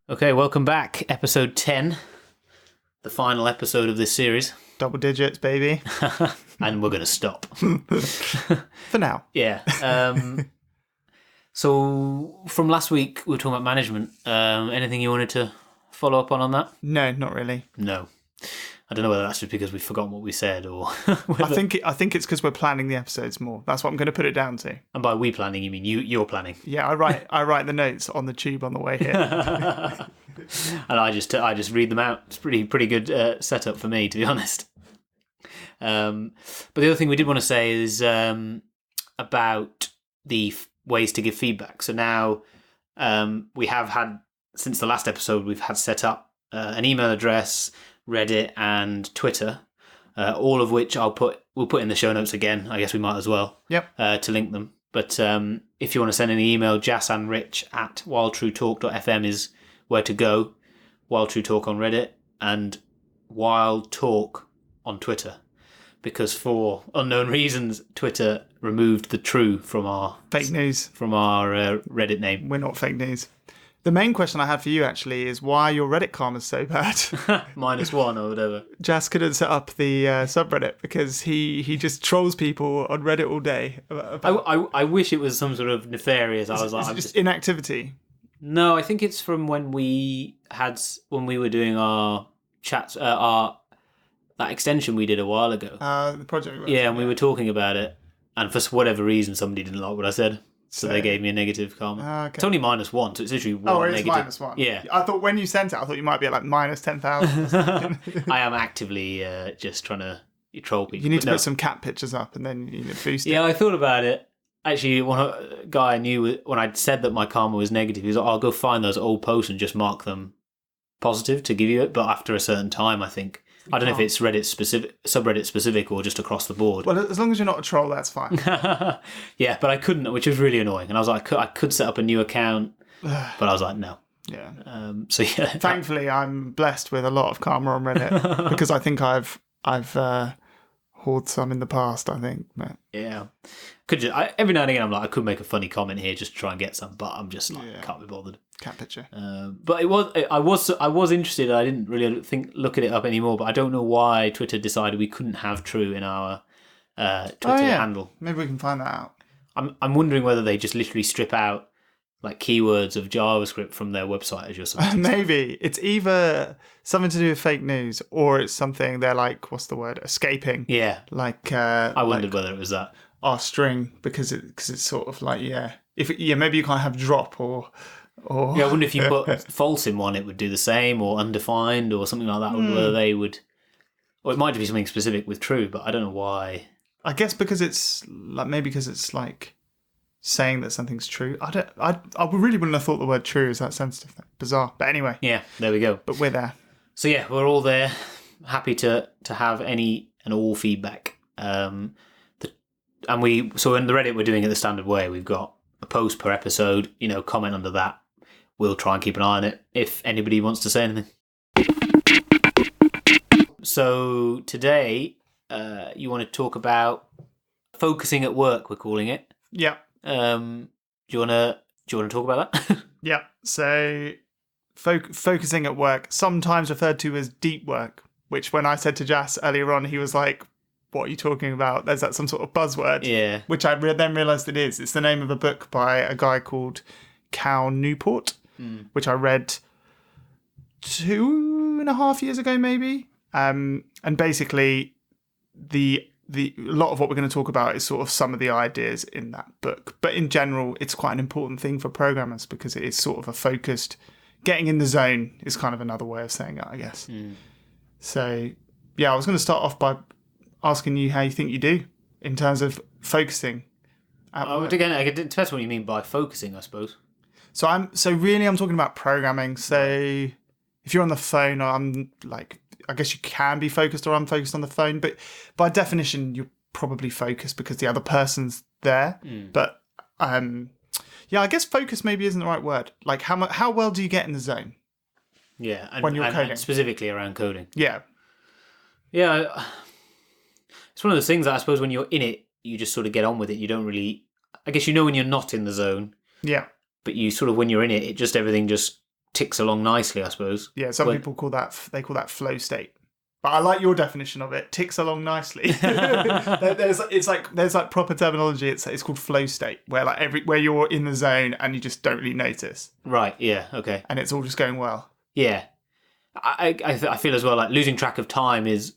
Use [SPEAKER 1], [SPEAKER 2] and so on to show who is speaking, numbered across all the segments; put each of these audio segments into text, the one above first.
[SPEAKER 1] Okay, welcome back. Episode 10, the final episode of this series.
[SPEAKER 2] Double digits, baby.
[SPEAKER 1] And we're going to stop.
[SPEAKER 2] For now.
[SPEAKER 1] Yeah. So, from last week, we were talking about management. Anything you wanted to follow up on that?
[SPEAKER 2] No, not really.
[SPEAKER 1] No. I don't know whether that's just because we've forgotten what we said or...
[SPEAKER 2] I think it's because we're planning the episodes more. That's what I'm going to put it down to.
[SPEAKER 1] And by we planning, you mean you're planning.
[SPEAKER 2] Yeah, I write the notes on the tube on the way here.
[SPEAKER 1] And I just read them out. It's pretty good setup for me, to be honest. But the other thing we did want to say is about the ways to give feedback. So now we have had, since the last episode, we've had set up an email address, Reddit and Twitter, all of which we'll put in the show notes again. I guess we might as well.
[SPEAKER 2] Yep.
[SPEAKER 1] To link them. But if you want to send an email, Jas and Rich at wildtruetalk.fm is where to go. Wild True Talk on Reddit and Wild Talk on Twitter. Because for unknown reasons, Twitter removed the true from our
[SPEAKER 2] fake news
[SPEAKER 1] from our Reddit name.
[SPEAKER 2] We're not fake news. The main question I had for you actually is why your Reddit karma's so bad.
[SPEAKER 1] -1 or whatever.
[SPEAKER 2] Jas couldn't set up the subreddit because he just trolls people on Reddit all day.
[SPEAKER 1] I wish it was some sort of nefarious. I was like,
[SPEAKER 2] I'm just inactivity.
[SPEAKER 1] No, I think it's from when we were doing our chats, that extension we did a while ago.
[SPEAKER 2] The project.
[SPEAKER 1] Yeah, and we were talking about it, and for whatever reason, somebody didn't like what I said. So they gave me a negative karma.
[SPEAKER 2] Okay.
[SPEAKER 1] It's only -1, so it's literally one.
[SPEAKER 2] Oh, it is
[SPEAKER 1] negative.
[SPEAKER 2] -1.
[SPEAKER 1] Yeah.
[SPEAKER 2] I thought when you sent it, I thought you might be at like -10,000.
[SPEAKER 1] I am actively just trying to troll people.
[SPEAKER 2] You need to put some cat pictures up and then boost it.
[SPEAKER 1] Yeah, I thought about it. Actually, one guy I knew, when I'd said that my karma was negative, he was like, I'll go find those old posts and just mark them positive to give you it. But after a certain time, I think. I don't know if it's Reddit specific, subreddit specific, or just across the board.
[SPEAKER 2] Well, as long as you're not a troll, that's fine.
[SPEAKER 1] Yeah, but I couldn't, which was really annoying. And I was like, I could set up a new account, but I was like, no.
[SPEAKER 2] Yeah.
[SPEAKER 1] So yeah.
[SPEAKER 2] Thankfully, I'm blessed with a lot of karma on Reddit because I think I've hoarded some in the past. I think. But...
[SPEAKER 1] Yeah. Every now and again, I'm like, I could make a funny comment here just to try and get some, but I'm just like, can't be bothered.
[SPEAKER 2] Cat picture.
[SPEAKER 1] But I was interested. I didn't really look at it up anymore, but I don't know why Twitter decided we couldn't have true in our Twitter handle.
[SPEAKER 2] Maybe we can find that out.
[SPEAKER 1] I'm wondering whether they just literally strip out like keywords of JavaScript from their website or something.
[SPEAKER 2] Maybe it's either something to do with fake news or it's something they're like, what's the word? Escaping.
[SPEAKER 1] Yeah.
[SPEAKER 2] Like
[SPEAKER 1] I wondered whether it was that.
[SPEAKER 2] Our string because it's sort of like maybe you can't have drop or
[SPEAKER 1] I wonder if you put false in one, it would do the same, or undefined, or something like that. Whether they would, or it might be something specific with true, but I don't know why.
[SPEAKER 2] I guess because it's like saying that something's true. I really wouldn't have thought the word true is that sensitive. Bizarre, but anyway.
[SPEAKER 1] Yeah, there we go.
[SPEAKER 2] But we're there.
[SPEAKER 1] So yeah, we're all there. Happy to have any and all feedback. So in the Reddit, we're doing it the standard way. We've got a post per episode, comment under that. We'll try and keep an eye on it if anybody wants to say anything. So today, you want to talk about focusing at work, we're calling it.
[SPEAKER 2] Yeah.
[SPEAKER 1] Do you want to talk about that?
[SPEAKER 2] Yeah. So focusing at work, sometimes referred to as deep work, which when I said to Jas earlier on, he was like, what are you talking about? There's that some sort of buzzword.
[SPEAKER 1] Yeah.
[SPEAKER 2] Which I then realised it is. It's the name of a book by a guy called Cal Newport, which I read 2.5 years ago, maybe. And basically, a lot of what we're going to talk about is sort of some of the ideas in that book. But in general, it's quite an important thing for programmers because it is sort of a focused, getting in the zone is kind of another way of saying it, I guess. So, yeah, I was going to start off by asking you how you think you do in terms of focusing.
[SPEAKER 1] Again, it depends what you mean by focusing, I suppose.
[SPEAKER 2] So I'm talking about programming. So if you're on the phone, I'm like, I guess you can be focused or unfocused on the phone, but by definition, you're probably focused because the other person's there. But I guess focus maybe isn't the right word. Like how well do you get in the zone?
[SPEAKER 1] Yeah,
[SPEAKER 2] when you're coding,
[SPEAKER 1] and specifically around coding.
[SPEAKER 2] Yeah.
[SPEAKER 1] It's one of those things that I suppose when you're in it, you just sort of get on with it. You don't really, I guess when you're not in the zone.
[SPEAKER 2] Yeah.
[SPEAKER 1] But you sort of, when you're in it, everything just ticks along nicely, I suppose.
[SPEAKER 2] Yeah, some people call that flow state. But I like your definition of it. Ticks along nicely. there's proper terminology. It's called flow state, where where you're in the zone and you just don't really notice.
[SPEAKER 1] Right. Yeah. Okay.
[SPEAKER 2] And it's all just going well.
[SPEAKER 1] Yeah. I feel as well like losing track of time is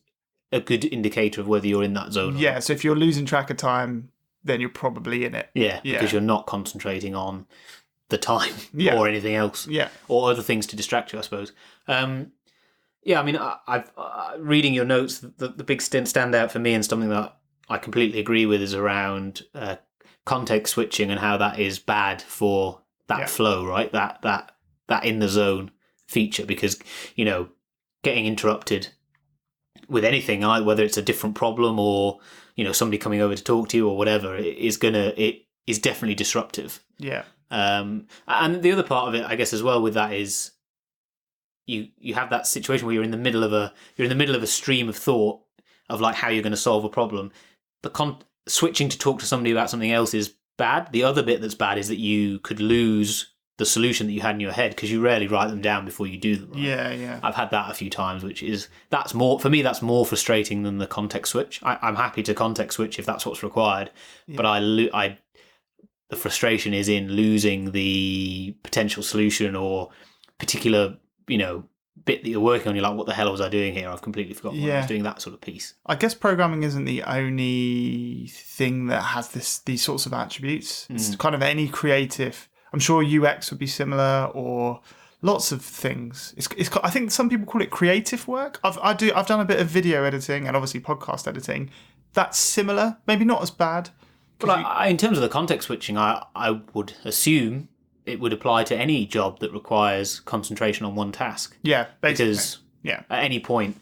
[SPEAKER 1] a good indicator of whether you're in that zone.
[SPEAKER 2] Yeah. So if you're losing track of time, then you're probably in it.
[SPEAKER 1] Yeah. Because you're not concentrating on the time or anything else.
[SPEAKER 2] Yeah.
[SPEAKER 1] Or other things to distract you, I suppose. Yeah, I mean, I've reading your notes. The big standout for me, and something that I completely agree with, is around context switching and how that is bad for that flow, right? That in the zone feature, because getting interrupted with anything, whether it's a different problem or somebody coming over to talk to you or whatever, it is definitely disruptive.
[SPEAKER 2] Yeah.
[SPEAKER 1] And the other part of it, I guess, as well with that is. You have that situation where you're in the middle of a stream of thought of like how you're going to solve a problem. Switching to talk to somebody about something else is bad. The other bit that's bad is that you could lose the solution that you had in your head because you rarely write them down before you do them. Right?
[SPEAKER 2] Yeah. I've
[SPEAKER 1] had that a few times, that's more frustrating than the context switch. I'm happy to context switch if that's what's required, but the frustration is in losing the potential solution or particular bit that you're working on. You're like, what the hell was I doing here? I've completely forgotten what I was doing, that sort of piece.
[SPEAKER 2] I guess programming isn't the only thing that has these sorts of attributes. It's kind of any creative. I'm sure UX would be similar, or lots of things. I think some people call it creative work. I've done a bit of video editing and obviously podcast editing. That's similar, maybe not as bad.
[SPEAKER 1] But in terms of the context switching, I would assume it would apply to any job that requires concentration on one task.
[SPEAKER 2] Yeah, basically.
[SPEAKER 1] Because at any point,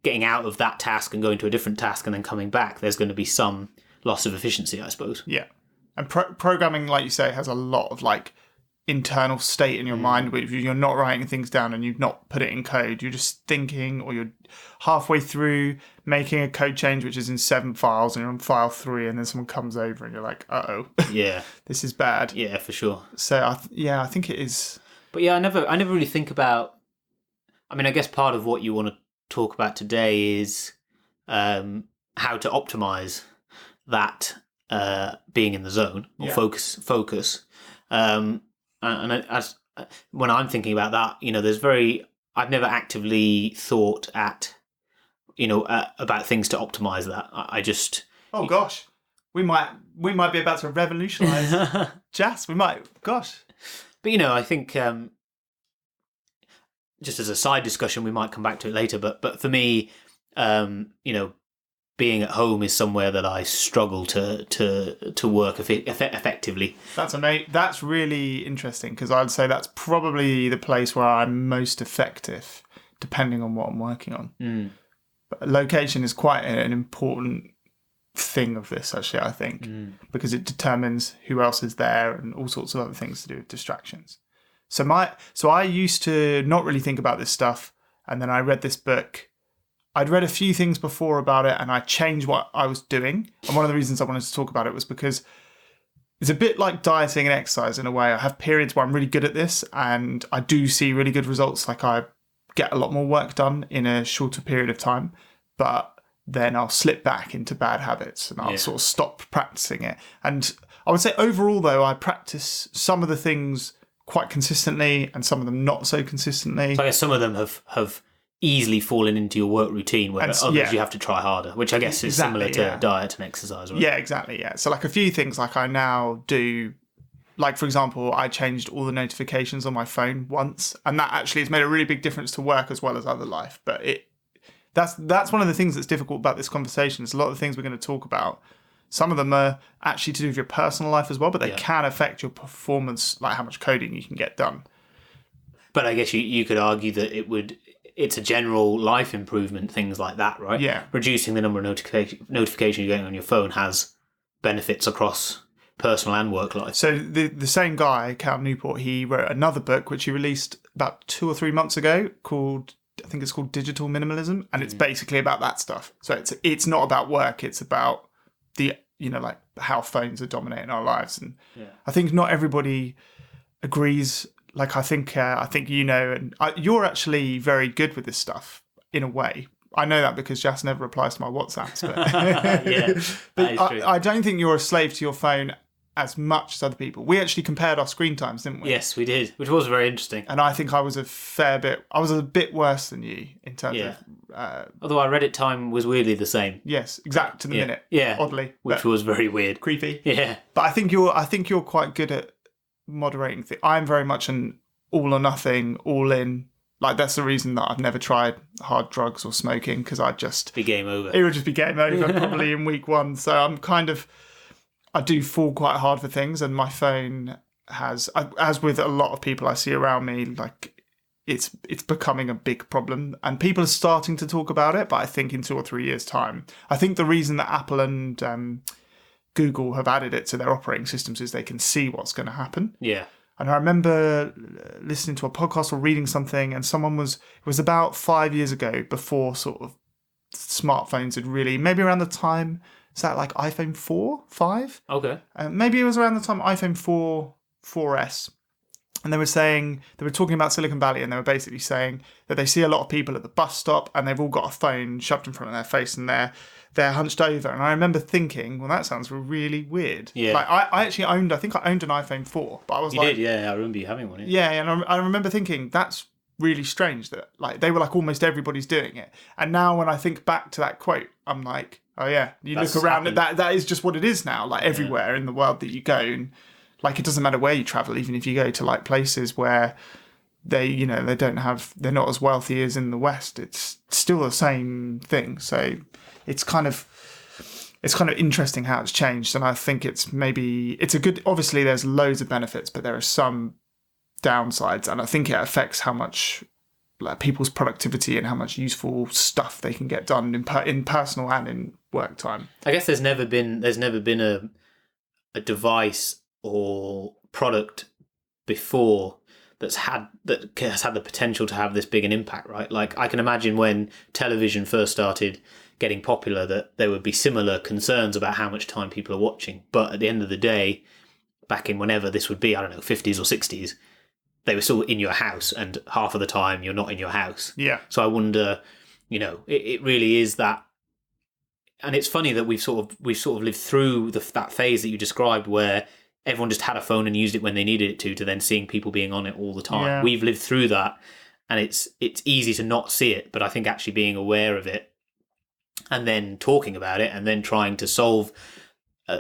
[SPEAKER 1] getting out of that task and going to a different task and then coming back, there's going to be some loss of efficiency, I suppose.
[SPEAKER 2] Yeah. And programming, like you say, has a lot of internal state in your mind where you're not writing things down and you've not put it in code. You're just thinking, or you're halfway through making a code change which is in 7 files and you're on file 3, and then someone comes over and you're like, uh-oh.
[SPEAKER 1] Yeah.
[SPEAKER 2] This is bad.
[SPEAKER 1] Yeah, for sure.
[SPEAKER 2] So I think it is.
[SPEAKER 1] But yeah, I never really think about, I mean, I guess part of what you want to talk about today is how to optimize that being in the zone or focus. When I'm thinking about that, I've never actively thought about things to optimize that. I just.
[SPEAKER 2] Oh gosh, we might be about to revolutionize Jas. We might. Gosh.
[SPEAKER 1] But I think just as a side discussion, we might come back to it later. But for me, being at home is somewhere that I struggle to work effectively.
[SPEAKER 2] That's amazing. That's really interesting, because I'd say that's probably the place where I'm most effective, depending on what I'm working on. But location is quite an important thing of this, actually, I think, because it determines who else is there and all sorts of other things to do with distractions. So I used to not really think about this stuff, and then I read this book. I'd read a few things before about it and I changed what I was doing. And one of the reasons I wanted to talk about it was because it's a bit like dieting and exercise in a way. I have periods where I'm really good at this and I do see really good results. Like I get a lot more work done in a shorter period of time, but then I'll slip back into bad habits and I'll sort of stop practicing it. And I would say overall, though, I practice some of the things quite consistently and some of them not so consistently.
[SPEAKER 1] So I guess some of them have easily fallen into your work routine, where others you have to try harder, which I guess is similar to diet and exercise, right?
[SPEAKER 2] Yeah, exactly, yeah. So a few things I now do, for example, I changed all the notifications on my phone once, and that actually has made a really big difference to work as well as other life. But that's one of the things that's difficult about this conversation. Is a lot of the things we're going to talk about, some of them are actually to do with your personal life as well, but they can affect your performance, like how much coding you can get done.
[SPEAKER 1] But I guess you could argue that it's a general life improvement, things like that, right?
[SPEAKER 2] Yeah.
[SPEAKER 1] Reducing the number of notifications you're getting on your phone has benefits across personal and work life.
[SPEAKER 2] So the same guy, Cal Newport, he wrote another book which he released about 2 or 3 months ago I think it's called Digital Minimalism, and it's basically about that stuff. So it's not about work, it's about the how phones are dominating our lives. And I think not everybody agrees like I think and you're actually very good with this stuff in a way. I know that because Jas never replies to my WhatsApps, but,
[SPEAKER 1] Yeah,
[SPEAKER 2] but
[SPEAKER 1] that is true.
[SPEAKER 2] I don't think you're a slave to your phone as much as other people. We actually compared our screen times, didn't we?
[SPEAKER 1] Yes, we did, which was very interesting.
[SPEAKER 2] And I think I was a bit worse than you in terms of.
[SPEAKER 1] Although our Reddit time was weirdly the same.
[SPEAKER 2] Yes, exact to the minute.
[SPEAKER 1] Yeah,
[SPEAKER 2] oddly,
[SPEAKER 1] which was very weird,
[SPEAKER 2] creepy.
[SPEAKER 1] Yeah,
[SPEAKER 2] but I think you're quite good at moderating things. I'm very much an all or nothing, all in. Like, that's the reason that I've never tried hard drugs or smoking, because I'd just
[SPEAKER 1] be game over.
[SPEAKER 2] It would just be game over probably in week one. So I do fall quite hard for things, and my phone has, as with a lot of people I see around me, like it's becoming a big problem, and people are starting to talk about it. But I think in 2 or 3 years' time, I think the reason that Apple and Google have added it to their operating systems is they can see what's going to happen.
[SPEAKER 1] Yeah.
[SPEAKER 2] And I remember listening to a podcast or reading something, and it was about 5 years ago, before sort of smartphones had really, maybe around the time, is that like iPhone 4, 5?
[SPEAKER 1] Okay.
[SPEAKER 2] Maybe it was around the time iPhone 4S. And they were talking about Silicon Valley, and they were basically saying that they see a lot of people at the bus stop and they've all got a phone shoved in front of their face and they're hunched over. And I remember thinking, well, that sounds really weird.
[SPEAKER 1] Yeah.
[SPEAKER 2] Like I owned an iPhone 4, but I was
[SPEAKER 1] You did, yeah. I remember you having one.
[SPEAKER 2] Yeah, and I remember thinking, that's really strange that like they were like almost everybody's doing it. And now when I think back to that quote, I'm like, oh yeah,
[SPEAKER 1] That's
[SPEAKER 2] look around,
[SPEAKER 1] happened.
[SPEAKER 2] that is just what it is now. Like everywhere in the world that you go, and like it doesn't matter where you travel, even if you go to like places where they're not as wealthy as in the West, it's still the same thing. So it's kind of interesting how it's changed, and I think it's a good. Obviously, there's loads of benefits, but there are some downsides, and I think it affects how much like people's productivity and how much useful stuff they can get done in personal and in work time.
[SPEAKER 1] I guess there's never been a device or product before that has had the potential to have this big an impact, right? Like I can imagine when television first started getting popular that there would be similar concerns about how much time people are watching. But at the end of the day, back in whenever this would be, I don't know, 50s or 60s, they were still in your house, and half of the time you're not in your house.
[SPEAKER 2] Yeah.
[SPEAKER 1] So I wonder, it really is that. And it's funny that we've sort of lived through that phase that you described where everyone just had a phone and used it when they needed it to then seeing people being on it all the time.
[SPEAKER 2] Yeah.
[SPEAKER 1] We've lived through that, and it's easy to not see it, but I think actually being aware of it and then talking about it and then trying to solve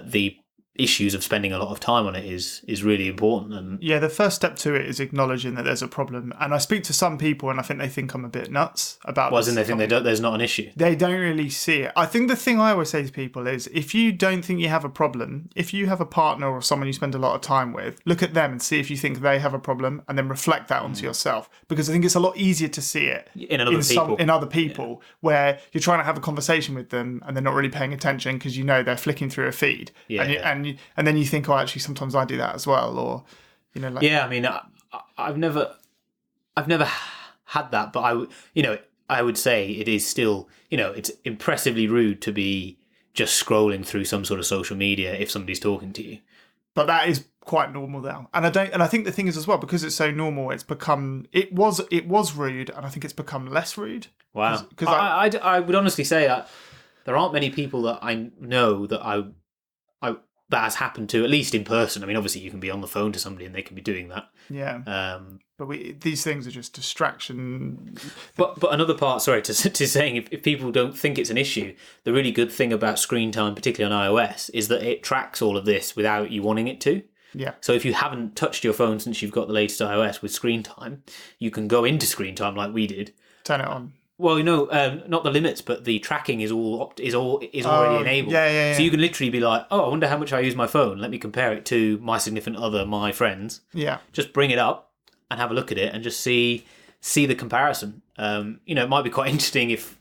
[SPEAKER 1] the issues of spending a lot of time on it is really important. And
[SPEAKER 2] yeah, the first step to it is acknowledging that there's a problem. And I speak to some people, and I think they think I'm a bit nuts about this.
[SPEAKER 1] They think there's not an issue.
[SPEAKER 2] They don't really see it. I think the thing I always say to people is, if you don't think you have a problem, if you have a partner or someone you spend a lot of time with, look at them and see if you think they have a problem, and then reflect that onto yourself. Because I think it's a lot easier to see it in other people, where you're trying to have a conversation with them and they're not really paying attention because they're flicking through a feed. And then you think, oh, actually, sometimes I do that as well, or
[SPEAKER 1] I mean, I've never had that, but I would say it is still, it's impressively rude to be just scrolling through some sort of social media if somebody's talking to you.
[SPEAKER 2] But that is quite normal now, and I think the thing is as well, because it's so normal, it was rude, and I think it's become less rude.
[SPEAKER 1] Wow, because I would honestly say that there aren't many people that I know that that has happened to, at least in person. I mean, obviously you can be on the phone to somebody and they can be doing that.
[SPEAKER 2] Yeah. But these things are just distraction.
[SPEAKER 1] But another part, sorry, to saying if people don't think it's an issue, the really good thing about screen time, particularly on iOS, is that it tracks all of this without you wanting it to.
[SPEAKER 2] Yeah.
[SPEAKER 1] So if you haven't touched your phone since you've got the latest iOS with screen time, you can go into screen time like we did.
[SPEAKER 2] Turn it on.
[SPEAKER 1] Well, not the limits, but the tracking is already enabled.
[SPEAKER 2] Yeah.
[SPEAKER 1] So you can literally be like, oh, I wonder how much I use my phone. Let me compare it to my significant other, my friends.
[SPEAKER 2] Yeah.
[SPEAKER 1] Just bring it up and have a look at it and just see the comparison. It might be quite interesting if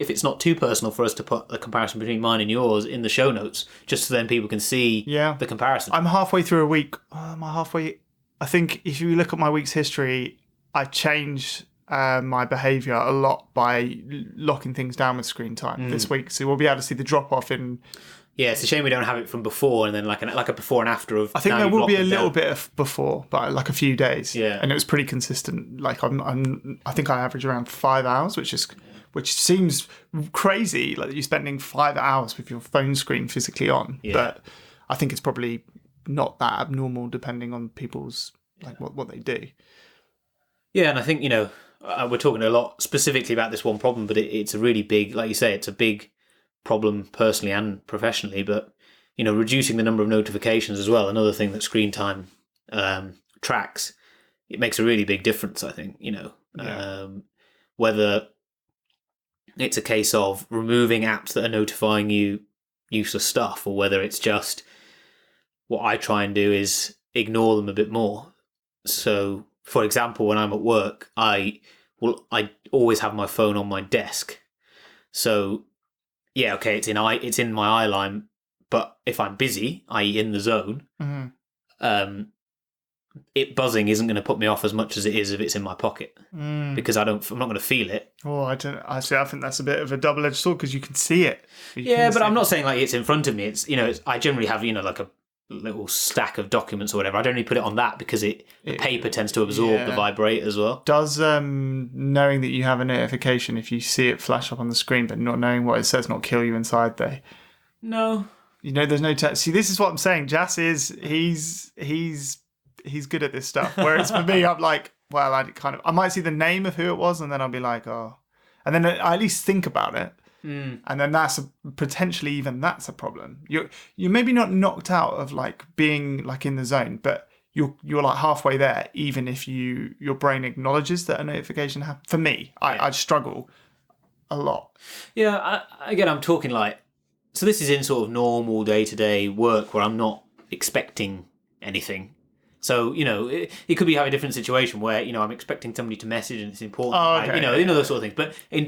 [SPEAKER 1] it's not too personal for us to put a comparison between mine and yours in the show notes, just so then people can see the comparison.
[SPEAKER 2] I'm halfway through a week. Am I halfway? I think if you look at my week's history, I changed my behaviour a lot by locking things down with screen time this week. So we'll be able to see the drop off in
[SPEAKER 1] Yeah, it's a shame we don't have it from before, and then like a before and after of.
[SPEAKER 2] I think
[SPEAKER 1] now
[SPEAKER 2] there
[SPEAKER 1] you've
[SPEAKER 2] will
[SPEAKER 1] locked
[SPEAKER 2] be a
[SPEAKER 1] it
[SPEAKER 2] little
[SPEAKER 1] down.
[SPEAKER 2] bit of before, but like a few days.
[SPEAKER 1] Yeah.
[SPEAKER 2] And it was pretty consistent. Like I think I average around 5 hours, which seems crazy. Like you're spending 5 hours with your phone screen physically on,
[SPEAKER 1] Yeah.
[SPEAKER 2] but I think it's probably not that abnormal depending on people's like what they do.
[SPEAKER 1] Yeah, and I think we're talking a lot specifically about this one problem, but it's a really big, like you say, it's a big problem personally and professionally. But reducing the number of notifications as well, another thing that screen time tracks, it makes a really big difference. I think whether it's a case of removing apps that are notifying you useless stuff, or whether it's just what I try and do is ignore them a bit more. So, for example, when I'm at work, I always have my phone on my desk. So, yeah, okay, it's in my eye line, but if I'm busy, i.e. in the zone, it buzzing isn't going to put me off as much as it is if it's in my pocket, because I'm not going to feel it.
[SPEAKER 2] Oh, I don't. Actually, I think that's a bit of a double-edged sword because you can see it.
[SPEAKER 1] But I'm not saying like it's in front of me. It's I generally have like a little stack of documents or whatever. I don't really put it on that because the paper tends to absorb the vibrate as well.
[SPEAKER 2] Does knowing that you have a notification, if you see it flash up on the screen but not knowing what it says, not kill you inside though?
[SPEAKER 1] No.
[SPEAKER 2] There's no text. See, this is what I'm saying. Jas he's good at this stuff. Whereas for me, I'm like, well, I might see the name of who it was, and then I'll be like, oh, and then I at least think about it. And then that's potentially even that's a problem. You're maybe not knocked out of like being like in the zone, but you're like halfway there, even if your brain acknowledges that a notification happened. For me, I struggle a lot.
[SPEAKER 1] Yeah, I'm talking like, so this is in sort of normal day-to-day work where I'm not expecting anything. So, it could be have a different situation where, I'm expecting somebody to message and it's important.
[SPEAKER 2] Oh, okay.
[SPEAKER 1] Those sort of things. But in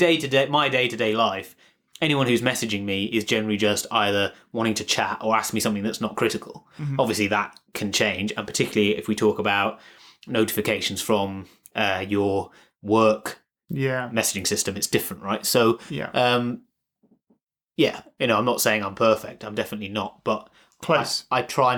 [SPEAKER 1] my day-to-day life, anyone who's messaging me is generally just either wanting to chat or ask me something that's not critical. Mm-hmm. Obviously, that can change. And particularly if we talk about notifications from your work messaging system, it's different, right? So, I'm not saying I'm perfect. I'm definitely not. But
[SPEAKER 2] close.
[SPEAKER 1] I try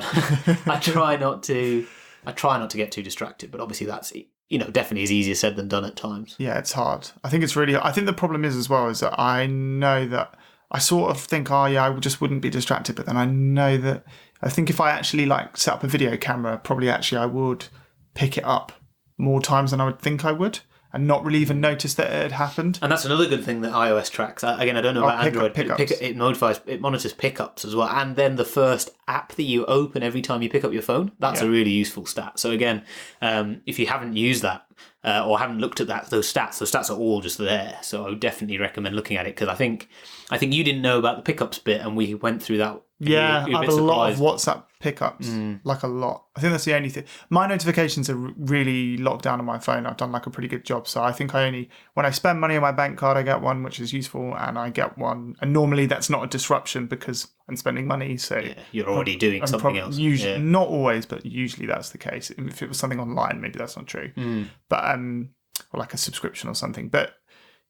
[SPEAKER 1] not to get too distracted, but obviously that's definitely is easier said than done at times.
[SPEAKER 2] Yeah, it's hard. I think the problem is as well is that I know that I sort of think, I just wouldn't be distracted, but then I think if I actually like set up a video camera, probably actually I would pick it up more times than I would think I would, and not really even notice that it had happened.
[SPEAKER 1] And that's another good thing that iOS tracks. Again, I don't know about Android. It monitors pickups as well. And then the first app that you open every time you pick up your phone, that's a really useful stat. So again, if you haven't used that or haven't looked at those stats are all just there. So I would definitely recommend looking at it, because I think you didn't know about the pickups bit, and we went through that.
[SPEAKER 2] Yeah, I have a lot of WhatsApp pickups, like a lot. I think that's the only thing. My notifications are really locked down on my phone. I've done like a pretty good job. So I think when I spend money on my bank card, I get one, which is useful, and I get one. And normally that's not a disruption because I'm spending money. So
[SPEAKER 1] you're already doing something else.
[SPEAKER 2] Usually, not always, but usually that's the case. If it was something online, maybe that's not true. But or like a subscription or something. But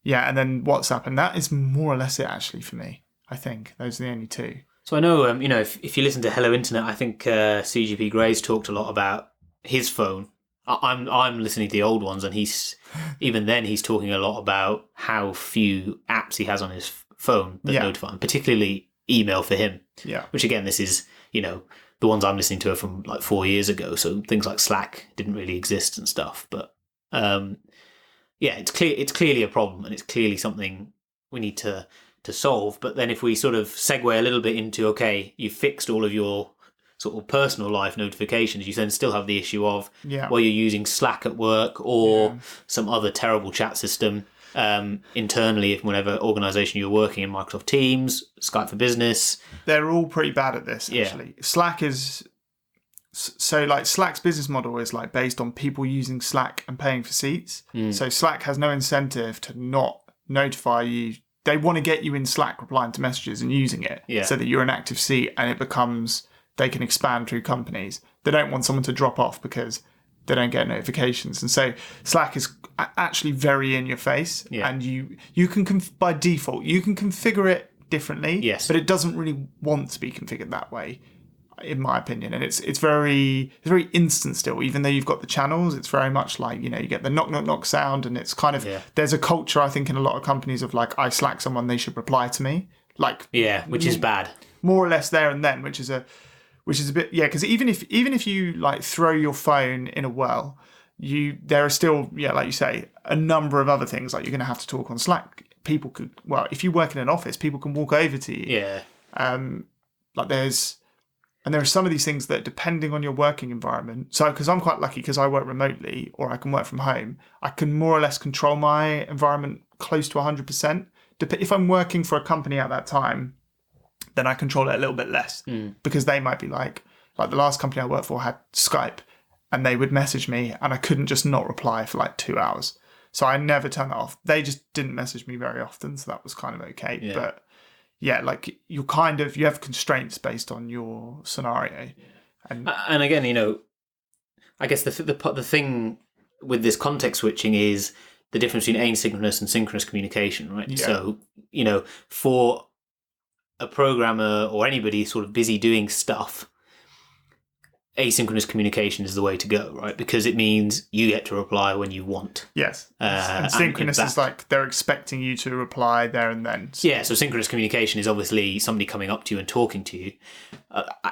[SPEAKER 2] yeah, and then WhatsApp, and that is more or less it actually for me. I think those are the only two.
[SPEAKER 1] So I know, if you listen to Hello Internet, I think CGP Gray's talked a lot about his phone. I'm listening to the old ones, and he's talking a lot about how few apps he has on his phone that notify him, particularly email for him.
[SPEAKER 2] Yeah. Which
[SPEAKER 1] again, this is the ones I'm listening to are from like 4 years ago, so things like Slack didn't really exist and stuff. But it's clearly a problem, and it's clearly something we need to solve. But then if we sort of segue a little bit into, okay, you've fixed all of your sort of personal life notifications, you then still have the issue of you're using Slack at work or some other terrible chat system internally, if whatever organisation you're working in, Microsoft Teams, Skype for Business.
[SPEAKER 2] They're all pretty bad at this, actually. Slack is... So like Slack's business model is like based on people using Slack and paying for seats. So Slack has no incentive to not notify you. They want to get you in Slack replying to messages and using it so that you're an active seat, and they can expand through companies. They don't want someone to drop off because they don't get notifications. And so Slack is actually very in your face, and you can, by default, you can configure it differently.
[SPEAKER 1] Yes.
[SPEAKER 2] But it doesn't really want to be configured that way, in my opinion. And it's very instant still, even though you've got the channels. It's very much like, you get the knock, knock, knock sound, and it's kind of, there's a culture, I think, in a lot of companies of like, I Slack someone, they should reply to me. Like,
[SPEAKER 1] which is bad.
[SPEAKER 2] More or less there and then, which is a bit, because even if you like throw your phone in a well, there are still, like you say, a number of other things, like you're going to have to talk on Slack. People could, if you work in an office, people can walk over to you. Like there are some of these things that, depending on your working environment, so because I'm quite lucky because I work remotely or I can work from home, I can more or less control my environment close to 100%. If I'm working for a company at that time, then I control it a little bit less because they might be like the last company I worked for had Skype, and they would message me and I couldn't just not reply for like 2 hours. So I never turned that off. They just didn't message me very often, so that was kind of okay. Yeah. But like you have constraints based on your scenario. And
[SPEAKER 1] again, I guess the thing with this context switching is the difference between asynchronous and synchronous communication, right? Yeah. So, for a programmer or anybody sort of busy doing stuff, asynchronous communication is the way to go, right? Because it means you get to reply when you want.
[SPEAKER 2] Yes. And synchronous is like they're expecting you to reply there and then.
[SPEAKER 1] So synchronous communication is obviously somebody coming up to you and talking to you.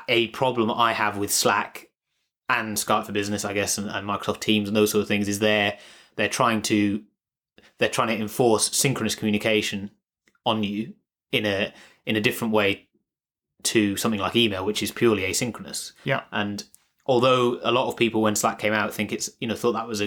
[SPEAKER 1] A problem I have with Slack and Skype for Business, I guess, and Microsoft Teams and those sort of things is they're trying to enforce synchronous communication on you in a different way to something like email, which is purely asynchronous.
[SPEAKER 2] Yeah.
[SPEAKER 1] And although a lot of people, when Slack came out, think thought that was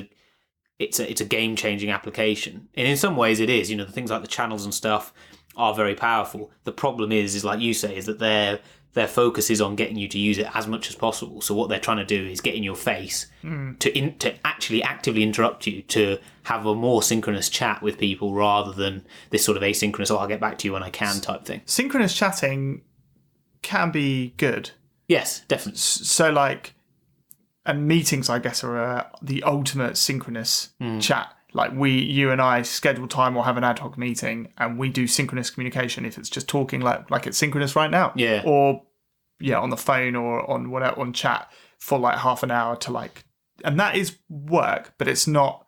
[SPEAKER 1] it's a game changing application, and in some ways it is. The things like the channels and stuff are very powerful. The problem is like you say, is that their focus is on getting you to use it as much as possible. So what they're trying to do is get in your face to actually actively interrupt you, to have a more synchronous chat with people rather than this sort of asynchronous, I'll get back to you when I can type thing.
[SPEAKER 2] Synchronous chatting can be good.
[SPEAKER 1] Yes, definitely.
[SPEAKER 2] So like, and meetings, I guess, are the ultimate synchronous chat. Like you and I schedule time or have an ad hoc meeting, and we do synchronous communication if it's just talking like it's synchronous right now.
[SPEAKER 1] Yeah.
[SPEAKER 2] Or on the phone or on whatever, on chat for like half an hour to like, and that is work, but it's not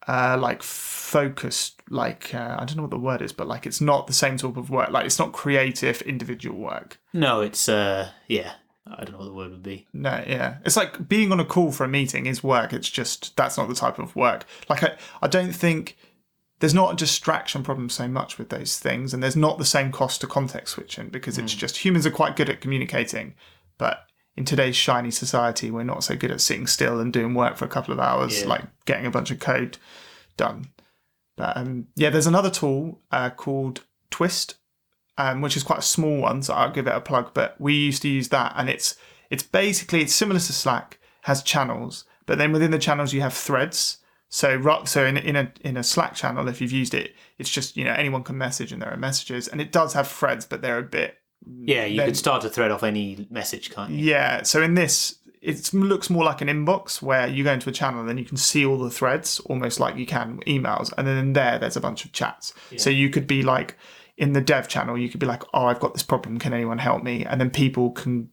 [SPEAKER 2] like focused, like I don't know what the word is, but like it's not the same sort of work. Like it's not creative individual work.
[SPEAKER 1] No, it's I don't know what the word would be.
[SPEAKER 2] No, yeah. It's like being on a call for a meeting is work. It's just, that's not the type of work. Like I don't think, there's not a distraction problem so much with those things, and there's not the same cost to context switching, because it's just, humans are quite good at communicating, but in today's shiny society, we're not so good at sitting still and doing work for a couple of hours, like getting a bunch of code done. But there's another tool called Twist, which is quite a small one, so I'll give it a plug. But we used to use that, and it's basically, it's similar to Slack, has channels, but then within the channels you have threads. So in a Slack channel, if you've used it, it's just, anyone can message and there are messages, and it does have threads, but they're a bit.
[SPEAKER 1] Yeah, you could start a thread off any message, can't you?
[SPEAKER 2] Yeah. So in this, it looks more like an inbox where you go into a channel and then you can see all the threads, almost like you can emails, and then in there's a bunch of chats. Yeah. So you could be like, in the dev channel, you could be like, oh, I've got this problem, can anyone help me? And then people can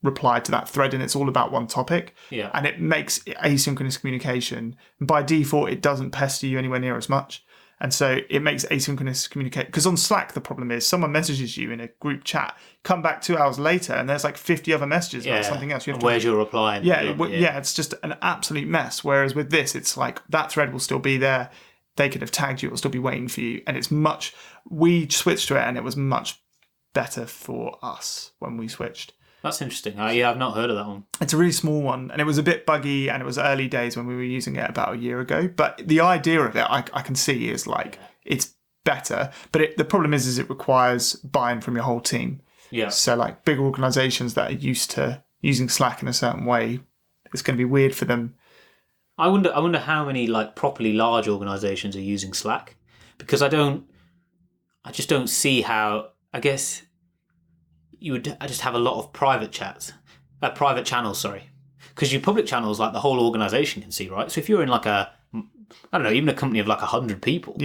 [SPEAKER 2] reply to that thread, and it's all about one topic.
[SPEAKER 1] Yeah.
[SPEAKER 2] And it makes asynchronous communication. By default, it doesn't pester you anywhere near as much. And so it makes asynchronous communication. Because on Slack, the problem is someone messages you in a group chat, come back 2 hours later, and there's like 50 other messages about something else.
[SPEAKER 1] Where's your reply?
[SPEAKER 2] Yeah, it's just an absolute mess. Whereas with this, it's like that thread will still be there. They could have tagged you, it'll still be waiting for you. And we switched to it, and it was much better for us when we switched.
[SPEAKER 1] That's interesting. I've not heard of that one.
[SPEAKER 2] It's a really small one, and it was a bit buggy, and it was early days when we were using it about a year ago. But the idea of it, I can see, is like, it's better. But the problem is it requires buy-in from your whole team.
[SPEAKER 1] Yeah.
[SPEAKER 2] So like big organizations that are used to using Slack in a certain way, it's going to be weird for them.
[SPEAKER 1] I wonder how many like properly large organizations are using Slack, because I just don't see how. I guess you would just have a lot of private channels, because your public channels, like the whole organization can see, right? So if you're in like even a company of like 100 people,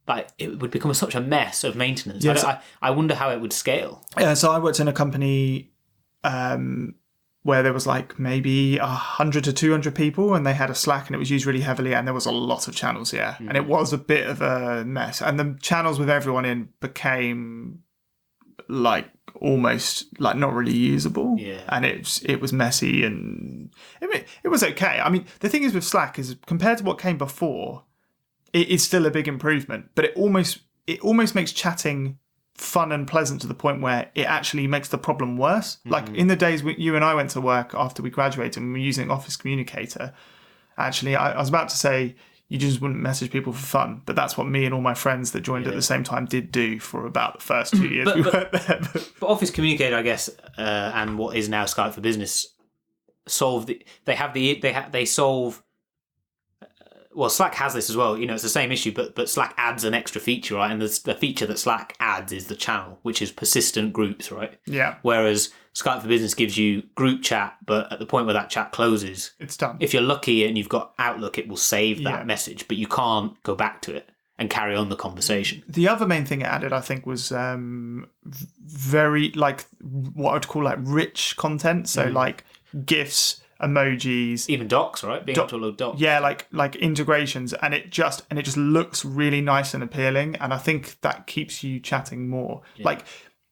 [SPEAKER 1] like it would become such a mess of maintenance.
[SPEAKER 2] Yes.
[SPEAKER 1] I wonder how it would scale.
[SPEAKER 2] Yeah, so I worked in a company where there was like maybe 100 to 200 people, and they had a Slack, and it was used really heavily, and there was a lot of channels, and it was a bit of a mess. And the channels with everyone in became like almost like not really usable, and it was messy, and it was okay. I mean, the thing is with Slack is compared to what came before, it is still a big improvement, but it almost makes chatting fun and pleasant to the point where it actually makes the problem worse. Like in the days when you and I went to work after we graduated and we were using Office Communicator, actually I was about to say you just wouldn't message people for fun, but that's what me and all my friends that joined at the same time did do for about the first 2 years we worked there.
[SPEAKER 1] But Office Communicator, I guess, and what is now Skype for Business, they solve. Well, Slack has this as well. It's the same issue, but Slack adds an extra feature, right? And the feature that Slack adds is the channel, which is persistent groups, right?
[SPEAKER 2] Yeah.
[SPEAKER 1] Whereas Skype for Business gives you group chat, but at the point where that chat closes,
[SPEAKER 2] it's done.
[SPEAKER 1] If you're lucky and you've got Outlook, it will save that message, but you can't go back to it and carry on the conversation.
[SPEAKER 2] The other main thing it added, I think, was very like what I'd call like rich content. So like GIFs, emojis,
[SPEAKER 1] even docs, right? Being able to load docs.
[SPEAKER 2] Yeah, like integrations, and it just looks really nice and appealing, and I think that keeps you chatting more. Yeah. Like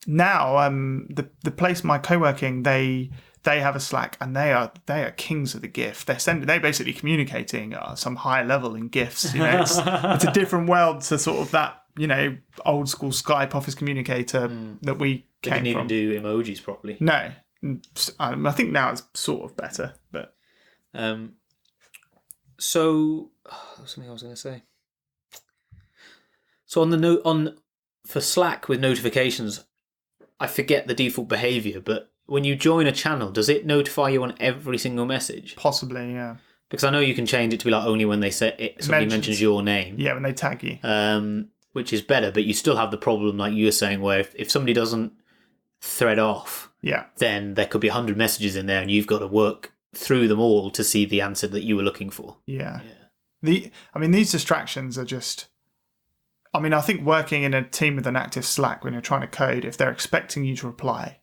[SPEAKER 2] now, the place my co-working, they have a Slack, and they are kings of the GIF. They're basically communicating some high level in GIFs. It's a different world to sort of that old school Skype Office Communicator that we
[SPEAKER 1] they
[SPEAKER 2] came
[SPEAKER 1] didn't
[SPEAKER 2] from.
[SPEAKER 1] even do emojis properly.
[SPEAKER 2] No. I think now it's sort of better, but
[SPEAKER 1] so something I was going to say. So for Slack with notifications, I forget the default behavior, but when you join a channel, does it notify you on every single message?
[SPEAKER 2] Possibly, yeah.
[SPEAKER 1] Because I know you can change it to be like only when they say it. Somebody mentions your name.
[SPEAKER 2] Yeah, when they tag you.
[SPEAKER 1] Which is better, but you still have the problem, like you were saying, where if somebody doesn't thread off, then there could be 100 messages in there, and you've got to work through them all to see the answer that you were looking for.
[SPEAKER 2] Yeah. These distractions are just. I think working in a team with an active Slack when you're trying to code, if they're expecting you to reply,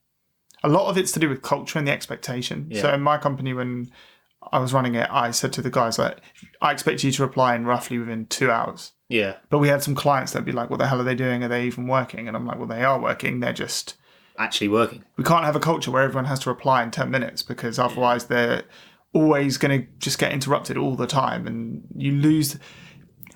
[SPEAKER 2] a lot of it's to do with culture and the expectation. Yeah. So in my company, when I was running it, I said to the guys that I expect you to reply in roughly within 2 hours.
[SPEAKER 1] Yeah.
[SPEAKER 2] But we had some clients that'd be like, what the hell are they doing? Are they even working? And I'm like, well, they are working. They're just
[SPEAKER 1] actually working.
[SPEAKER 2] We can't have a culture where everyone has to reply in 10 minutes because otherwise they're always going to just get interrupted all the time, and you lose.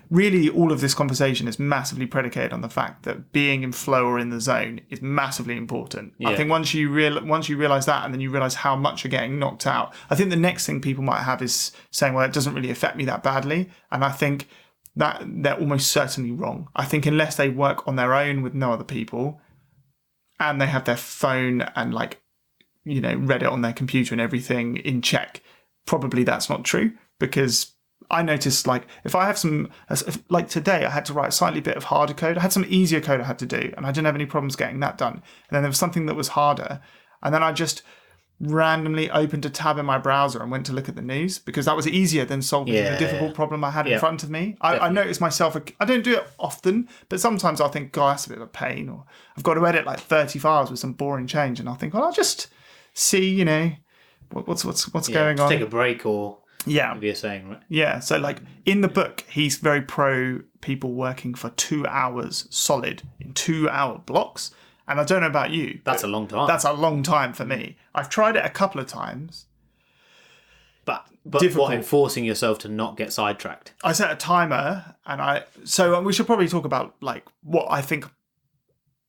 [SPEAKER 2] Really, all of this conversation is massively predicated on the fact that being in flow or in the zone is massively important. Yeah. I think once you realize that, and then you realize how much you're getting knocked out, I think the next thing people might have is saying, well, it doesn't really affect me that badly. And I think that they're almost certainly wrong. I think unless they work on their own with no other people, and they have their phone and Reddit on their computer and everything in check, probably that's not true. Because I noticed, if I have today, I had to write a slightly bit of harder code. I had some easier code I had to do, and I didn't have any problems getting that done. And then there was something that was harder, and then I just randomly opened a tab in my browser and went to look at the news, because that was easier than solving the difficult problem I had in front of me. I noticed myself, I don't do it often, but sometimes I'll think, God, that's a bit of a pain, or I've got to edit 30 files with some boring change, and I'll think, well, I'll just see, what's going on.
[SPEAKER 1] Take a break, or maybe you're saying, right?
[SPEAKER 2] Yeah, so in the book, he's very pro people working for 2 hours solid in 2 hour blocks. And I don't know about you.
[SPEAKER 1] That's a long time.
[SPEAKER 2] That's a long time for me. I've tried it a couple of times.
[SPEAKER 1] But what, enforcing yourself to not get sidetracked? I
[SPEAKER 2] set a timer, and so we should probably talk about what I think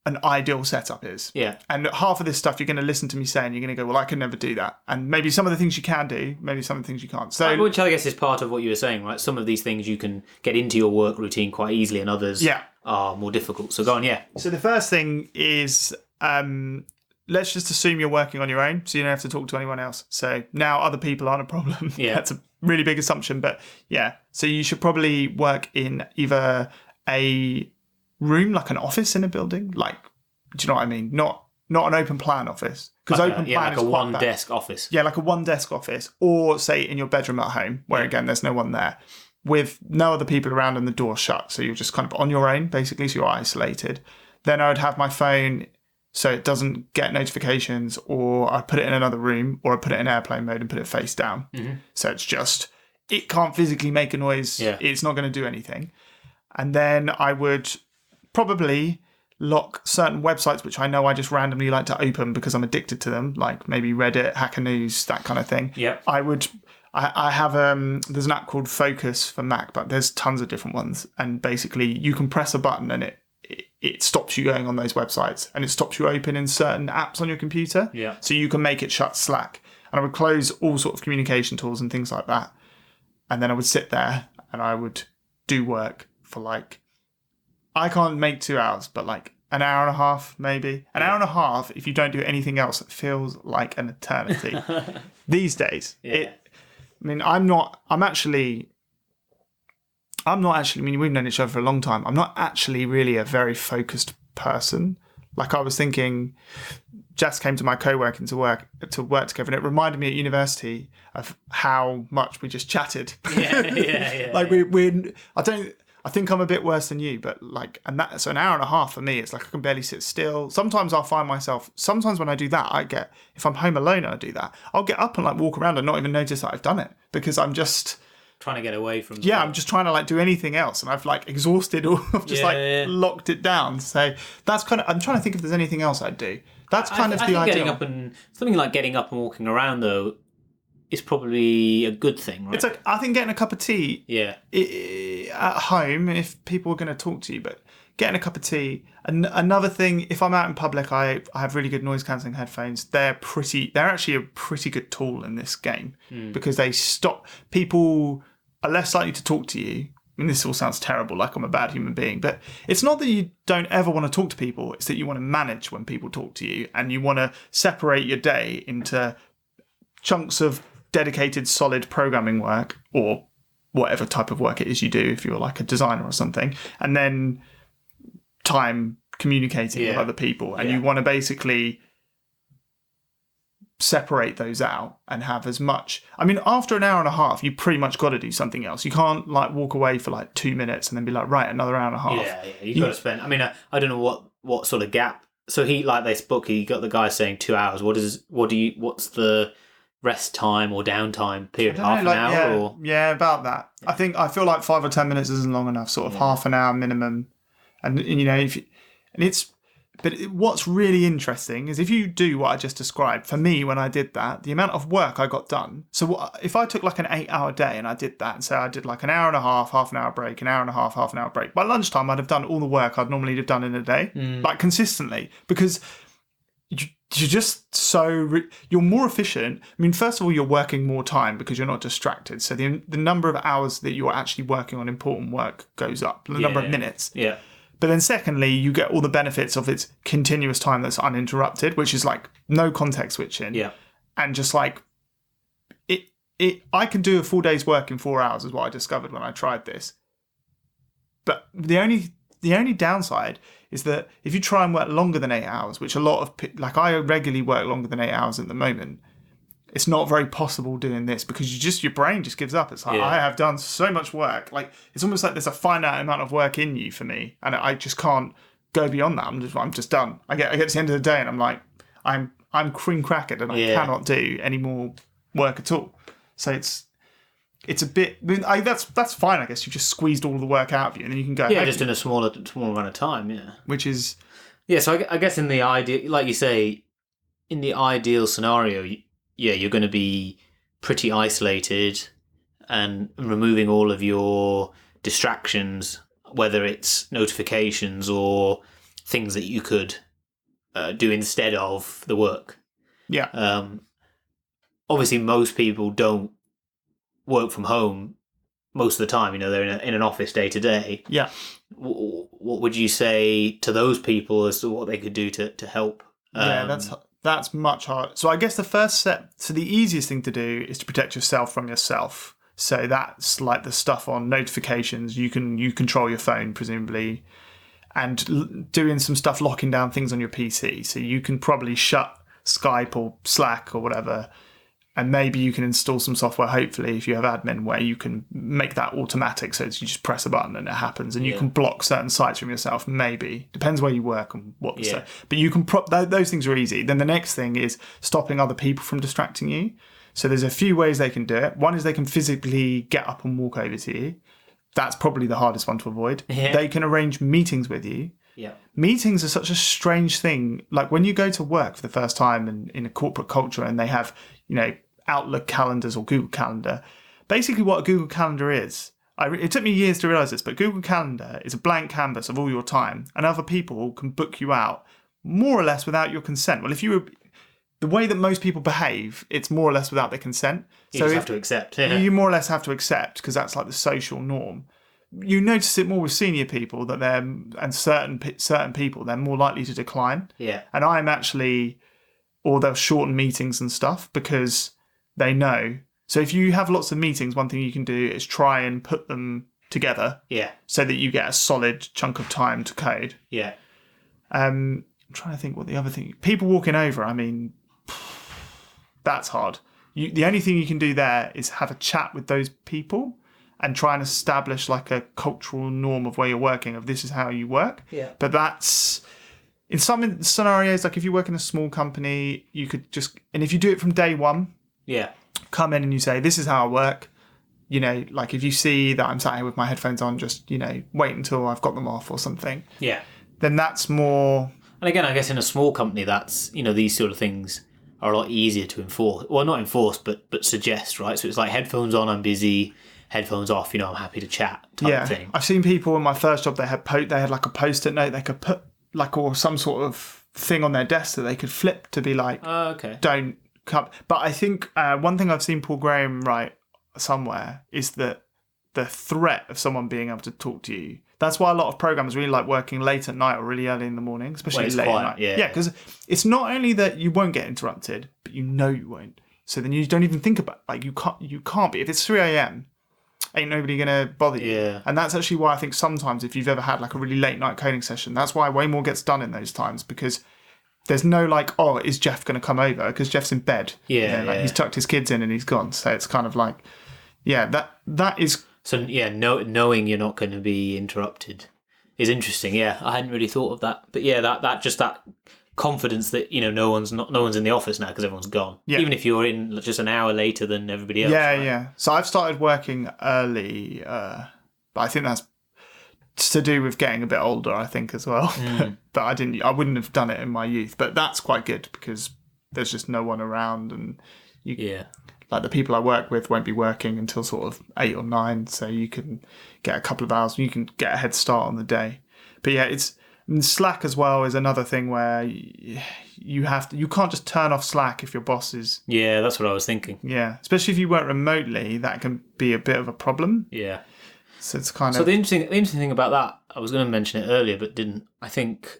[SPEAKER 2] an ideal setup is.
[SPEAKER 1] Yeah.
[SPEAKER 2] And half of this stuff you're going to listen to me say, and you're going to go, well, I could never do that. And maybe some of the things you can do, maybe some of the things you can't. So,
[SPEAKER 1] which I guess is part of what you were saying, right? Some of these things you can get into your work routine quite easily, and others are more difficult. So go on,
[SPEAKER 2] So the first thing is, let's just assume you're working on your own, so you don't have to talk to anyone else. So now other people aren't a problem.
[SPEAKER 1] Yeah.
[SPEAKER 2] That's a really big assumption, but yeah. So you should probably work in either a room, like an office in a building, do you know what I mean? Not an open plan office, because open plan is
[SPEAKER 1] a one desk office.
[SPEAKER 2] Yeah, like a one desk office, or say in your bedroom at home, where again there's no one there. with no other people around and the door shut. So you're just kind of on your own, basically. So you're isolated. Then I would have my phone so it doesn't get notifications, or I put it in another room, or I put it in airplane mode and put it face down. So it's just, it can't physically make a noise.
[SPEAKER 1] Yeah.
[SPEAKER 2] It's not going to do anything. And then I would probably lock certain websites which I know I just randomly like to open because I'm addicted to them, like maybe Reddit, Hacker News, that kind of thing.
[SPEAKER 1] Yep.
[SPEAKER 2] I have there's an app called Focus for Mac, but there's tons of different ones, and basically you can press a button and it stops you going on those websites, and it stops you opening certain apps on your computer.
[SPEAKER 1] Yeah.
[SPEAKER 2] So you can make it shut Slack, and I would close all sort of communication tools and things like that, and then I would sit there and I would do work for like, I can't make 2 hours, but like an hour and a half, maybe. An hour and a half, if you don't do anything else, it feels like an eternity. These days.
[SPEAKER 1] Yeah.
[SPEAKER 2] I'm not actually, I mean, we've known each other for a long time. I'm not actually really a very focused person. Like I was thinking, Jas came to my co-working to work together, and it reminded me at university of how much we just chatted.
[SPEAKER 1] Yeah.
[SPEAKER 2] Like I think I'm a bit worse than you, but like, and that's so an hour and a half for me. It's like I can barely sit still. Sometimes I'll find myself, sometimes when I do that, if I'm home alone and I do that, I'll get up and like walk around and not even notice that I've done it, because I'm just
[SPEAKER 1] trying to get away from.
[SPEAKER 2] I'm just trying to like do anything else, and I've like exhausted or I've just locked it down. So that's kind of, I'm trying to think if there's anything else I'd do. That's kind of the idea.
[SPEAKER 1] Something like getting up and walking around though is probably a good thing, right?
[SPEAKER 2] It's like, I think getting a cup of tea at home, if people are going to talk to you, but getting a cup of tea. And another thing, if I'm out in public, I have really good noise cancelling headphones. They're actually a pretty good tool in this game, because they stop, people are less likely to talk to you. I mean, this all sounds terrible, like I'm a bad human being, but it's not that you don't ever want to talk to people. It's that you want to manage when people talk to you, and you want to separate your day into chunks of dedicated, solid programming work, or whatever type of work it is you do if you're like a designer or something, and then time communicating with other people. And you want to basically separate those out and have as much, I mean, after an hour and a half, you pretty much got to do something else. You can't like walk away for like 2 minutes and then be like, right, another hour and a half.
[SPEAKER 1] Yeah, you've got to spend, I mean, I don't know what sort of gap. So he, like this book, he got the guy saying 2 hours. What's the rest time or downtime period? Half an hour or?
[SPEAKER 2] Yeah, about that. Yeah. I feel like 5 or 10 minutes isn't long enough, sort of half an hour minimum. And you know, what's really interesting is if you do what I just described, for me, when I did that, the amount of work I got done. So if I took like an 8-hour day and I did that, and say I did like an hour and a half, half an hour break, an hour and a half an hour break, by lunchtime I'd have done all the work I'd normally have done in a day, like consistently, because you're just you're more efficient. I mean, first of all, you're working more time because you're not distracted. So the number of hours that you're actually working on important work goes up, the number of minutes.
[SPEAKER 1] Yeah. But
[SPEAKER 2] then secondly, you get all the benefits of its continuous time that's uninterrupted, which is like no context switching.
[SPEAKER 1] Yeah. And
[SPEAKER 2] just like I can do a full day's work in 4 hours is what I discovered when I tried this. But the only downside is that if you try and work longer than 8 hours, which a lot of, like I regularly work longer than 8 hours at the moment, it's not very possible doing this because your brain just gives up. It's like, I have done so much work. Like, it's almost like there's a finite amount of work in you for me, and I just can't go beyond that. I'm just done. I get to the end of the day and I'm like, I'm cream crackered and I cannot do any more work at all. So it's a bit, that's fine, I guess. You just squeezed all the work out of you and then you can go.
[SPEAKER 1] Yeah, just in a smaller amount of time, yeah.
[SPEAKER 2] Which is...
[SPEAKER 1] Yeah, so I guess in the ideal, like you say, in the ideal scenario, you're going to be pretty isolated and removing all of your distractions, whether it's notifications or things that you could do instead of the work.
[SPEAKER 2] Yeah.
[SPEAKER 1] Obviously, most people don't work from home most of the time. You know, they're in an office day to day.
[SPEAKER 2] Yeah.
[SPEAKER 1] What would you say to those people as to what they could do to help?
[SPEAKER 2] That's much harder. So I guess the first step, so the easiest thing to do is to protect yourself from yourself. So that's like the stuff on notifications. You control your phone, presumably, and doing some stuff, locking down things on your PC. So you can probably shut Skype or Slack or whatever And maybe you can install some software, hopefully, if you have admin, where you can make that automatic. So you just press a button and it happens. And you can block certain sites from yourself, maybe. Depends where you work and what the site. But you can those things are easy. Then the next thing is stopping other people from distracting you. So there's a few ways they can do it. One is they can physically get up and walk over to you. That's probably the hardest one to avoid. Yeah. They can arrange meetings with you.
[SPEAKER 1] Yeah.
[SPEAKER 2] Meetings are such a strange thing. Like when you go to work for the first time in a corporate culture and they have, Outlook calendars or Google Calendar. Basically what a Google Calendar is, it took me years to realise this, but Google Calendar is a blank canvas of all your time, and other people can book you out more or less without your consent. Well, the way that most people behave, it's more or less without their consent.
[SPEAKER 1] You just have to accept. Yeah.
[SPEAKER 2] You more or less have to accept because that's like the social norm. You notice it more with senior people and certain people, they're more likely to decline.
[SPEAKER 1] Yeah.
[SPEAKER 2] And I'm actually, or they'll shorten meetings and stuff because they know. So if you have lots of meetings, one thing you can do is try and put them together.
[SPEAKER 1] Yeah.
[SPEAKER 2] So that you get a solid chunk of time to code.
[SPEAKER 1] Yeah.
[SPEAKER 2] I'm trying to think what the other thing. People walking over, I mean, that's hard. The only thing you can do there is have a chat with those people and try and establish like a cultural norm of where you're working, of this is how you work.
[SPEAKER 1] Yeah.
[SPEAKER 2] But that's, in some scenarios, like if you work in a small company, you could just, and if you do it from day one, come in and you say, this is how I work. Like if you see that I'm sat here with my headphones on, just, wait until I've got them off or something.
[SPEAKER 1] Yeah.
[SPEAKER 2] Then that's more...
[SPEAKER 1] And again, I guess in a small company, that's, these sort of things are a lot easier to enforce. Well, not enforce, but suggest, right? So it's like headphones on, I'm busy. Headphones off, I'm happy to chat type thing.
[SPEAKER 2] I've seen people in my first job, they had like a post-it note they could put like, or some sort of thing on their desk that they could flip to be like, don't come. But I think one thing I've seen Paul Graham write somewhere is that the threat of someone being able to talk to you. That's why a lot of programmers really like working late at night or really early in the morning, especially late at night. Yeah, because it's not only that you won't get interrupted, but you won't. So then you don't even think about it. Like you can't be. If it's 3 a.m, ain't nobody going to bother you.
[SPEAKER 1] Yeah.
[SPEAKER 2] And that's actually why I think sometimes if you've ever had like a really late night coding session, that's why way more gets done in those times, because there's no like, oh, is Jeff going to come over? Because Jeff's in bed. He's tucked his kids in and he's gone. So it's kind of like, that is...
[SPEAKER 1] So knowing you're not going to be interrupted is interesting. Yeah, I hadn't really thought of that. But yeah, that confidence that no one's in the office now because everyone's gone. Yeah. Even if you're in just an hour later than everybody else.
[SPEAKER 2] Yeah, right? Yeah. So I've started working early, but I think that's to do with getting a bit older, I think, as well. But I wouldn't have done it in my youth. But that's quite good because there's just no one around, and like the people I work with won't be working until sort of 8 or 9, so you can get a couple of hours, you can get a head start on the day. But yeah, Slack as well is another thing where you can't just turn off Slack if your boss is... Yeah,
[SPEAKER 1] that's what I was thinking.
[SPEAKER 2] Yeah, especially if you work remotely, that can be a bit of a problem.
[SPEAKER 1] Yeah.
[SPEAKER 2] So it's kind of...
[SPEAKER 1] So the interesting thing about that, I was going to mention it earlier but didn't. I think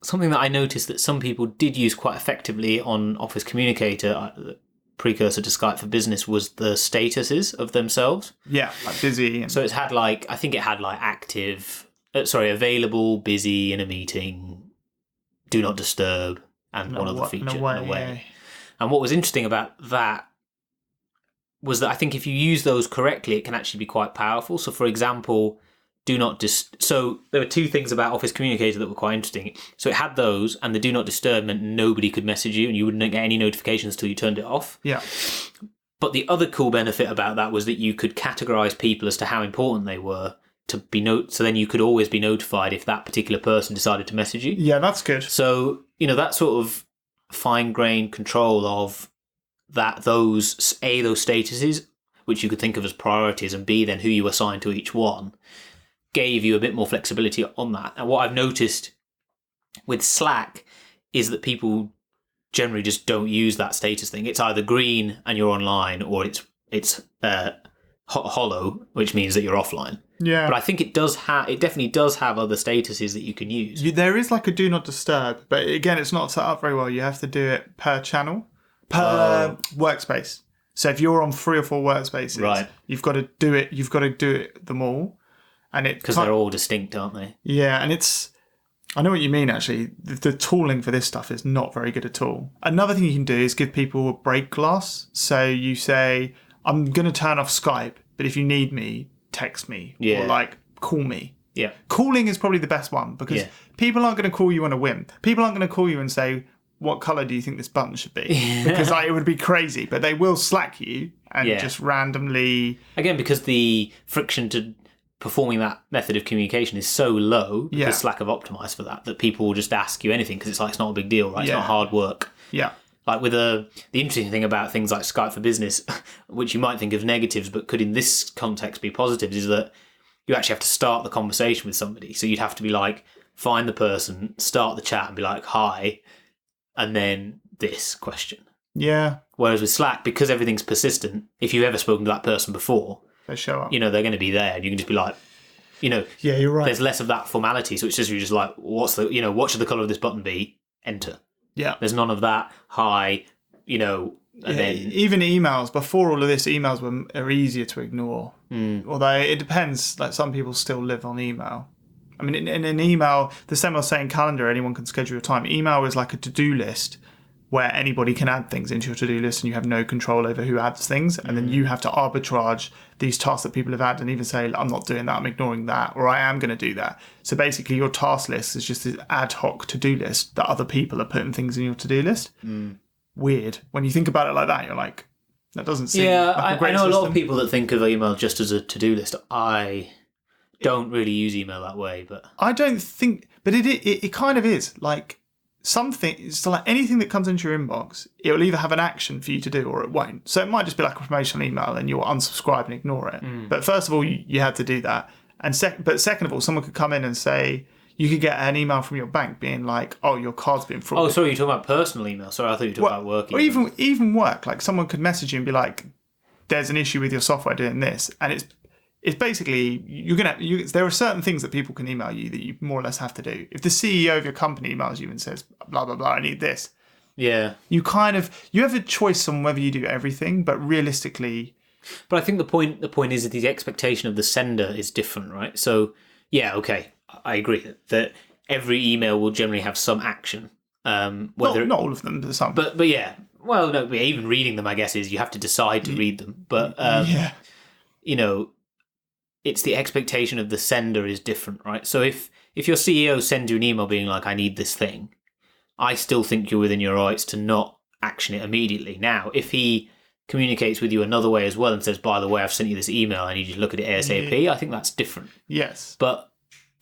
[SPEAKER 1] something that I noticed that some people did use quite effectively on Office Communicator, precursor to Skype for Business, was the statuses of themselves.
[SPEAKER 2] Yeah, like busy.
[SPEAKER 1] So it had active... available, busy, in a meeting, do not disturb, and one other feature, away.
[SPEAKER 2] Yeah.
[SPEAKER 1] And what was interesting about that was that I think if you use those correctly, it can actually be quite powerful. So, for example, so there were two things about Office Communicator that were quite interesting. So it had those, and the do not disturb meant nobody could message you, and you wouldn't get any notifications until you turned it off.
[SPEAKER 2] Yeah.
[SPEAKER 1] But the other cool benefit about that was that you could categorize people as to how important they were, so then you could always be notified if that particular person decided to message you.
[SPEAKER 2] Yeah, that's good.
[SPEAKER 1] So, that sort of fine-grained control of those statuses, which you could think of as priorities, and B, then who you assign to each one, gave you a bit more flexibility on that. And what I've noticed with Slack is that people generally just don't use that status thing. It's either green and you're online, or it's hollow, which means that you're offline.
[SPEAKER 2] Yeah.
[SPEAKER 1] But I think it definitely does have other statuses that you can use.
[SPEAKER 2] There is like a do not disturb, but again, it's not set up very well. You have to do it per channel, per workspace. So if you're on 3 or 4 workspaces, right, you've got to do it them all. And
[SPEAKER 1] because they're all distinct, aren't they?
[SPEAKER 2] Yeah, and it's I know what you mean, actually. The tooling for this stuff is not very good at all. Another thing you can do is give people a break glass. So you say, I'm going to turn off Skype, but if you need me, text me.
[SPEAKER 1] Yeah.
[SPEAKER 2] Or like, call me.
[SPEAKER 1] Yeah.
[SPEAKER 2] Calling is probably the best one because people aren't going to call you on a whim. People aren't going to call you and say, what colour do you think this button should be? Because it would be crazy. But they will Slack you and just randomly...
[SPEAKER 1] Again, because the friction to performing that method of communication is so low, because Slack have optimised for that people will just ask you anything because it's like, it's not a big deal, right? It's not hard work.
[SPEAKER 2] Yeah.
[SPEAKER 1] Like with the interesting thing about things like Skype for Business, which you might think of negatives, but could in this context be positives, is that you actually have to start the conversation with somebody. So you'd have to be like, find the person, start the chat and be like, hi, and then this question.
[SPEAKER 2] Yeah.
[SPEAKER 1] Whereas with Slack, because everything's persistent, if you've ever spoken to that person before,
[SPEAKER 2] they show up.
[SPEAKER 1] They're going to be there, and you can just be like,
[SPEAKER 2] yeah, you're right.
[SPEAKER 1] There's less of that formality, so it's just you're just like, what should the color of this button be? Enter.
[SPEAKER 2] Yeah.
[SPEAKER 1] There's none of that. Hi, and then
[SPEAKER 2] even emails before all of this, emails are easier to ignore. Although it depends. Like some people still live on email. I mean, in an email, the same as saying calendar, anyone can schedule your time. Email is like a to-do list where anybody can add things into your to-do list and you have no control over who adds things. And then you have to arbitrage these tasks that people have had and even say, I'm not doing that, I'm ignoring that, or I am going to do that. So basically your task list is just this ad hoc to-do list that other people are putting things in your to-do list. Weird. When you think about it like that, you're like, that doesn't seem like a great
[SPEAKER 1] I know
[SPEAKER 2] system.
[SPEAKER 1] a lot of people that think of email just as a to-do list. I don't really use email that way, but...
[SPEAKER 2] I don't think... But it kind of is. Like, something, so like anything that comes into your inbox, it will either have an action for you to do or it won't. So it might just be like a promotional email and you'll unsubscribe and ignore it. But first of all, you had to do that. And second of all, someone could come in and say, you could get an email from your bank being like, oh, your card's been frauded.
[SPEAKER 1] Oh, sorry, you're talking about personal email. Sorry, I thought you were talking about work email.
[SPEAKER 2] Or even work. Like someone could message you and be like, there's an issue with your software doing this. And it's basically, there are certain things that people can email you that you more or less have to do. If the CEO of your company emails you and says, blah, blah, blah, I need this.
[SPEAKER 1] Yeah.
[SPEAKER 2] You have a choice on whether you do everything, but realistically...
[SPEAKER 1] But I think the point is that the expectation of the sender is different, right? So, yeah, okay, I agree that every email will generally have some action. Whether
[SPEAKER 2] not all of them, but some.
[SPEAKER 1] But yeah, well, no, even reading them, I guess, is you have to decide to read them. But, it's the expectation of the sender is different, right? So if your CEO sends you an email being like, I need this thing, I still think you're within your rights to not action it immediately. Now, if he communicates with you another way as well and says, by the way, I've sent you this email, I need you to look at it ASAP, I think that's different.
[SPEAKER 2] Yes.
[SPEAKER 1] But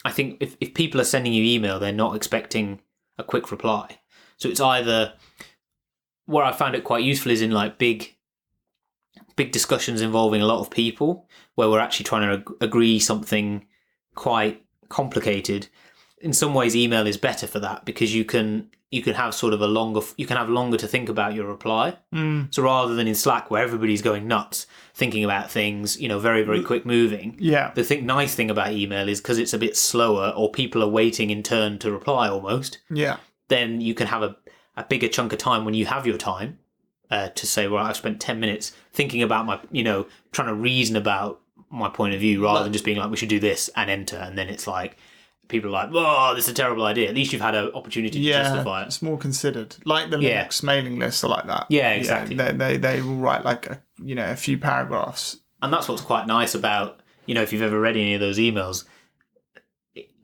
[SPEAKER 1] I think if people are sending you email, they're not expecting a quick reply. So it's either, where I found it quite useful is in like big discussions involving a lot of people, where we're actually trying to agree something quite complicated. In some ways, email is better for that because you can have sort of longer to think about your reply. So rather than in Slack where everybody's going nuts thinking about things, very, very quick moving.
[SPEAKER 2] Yeah.
[SPEAKER 1] The nice thing about email is because it's a bit slower or people are waiting in turn to reply almost.
[SPEAKER 2] Yeah.
[SPEAKER 1] Then you can have a bigger chunk of time when you have your time to say, well, I've spent 10 minutes thinking about my, trying to reason about my point of view rather than just being like, we should do this and enter. And then it's like, people are like, oh, this is a terrible idea. At least you've had an opportunity to justify it.
[SPEAKER 2] It's more considered. Like the Linux mailing lists are like that.
[SPEAKER 1] Yeah, exactly.
[SPEAKER 2] They will write like a few paragraphs.
[SPEAKER 1] And that's what's quite nice about, if you've ever read any of those emails,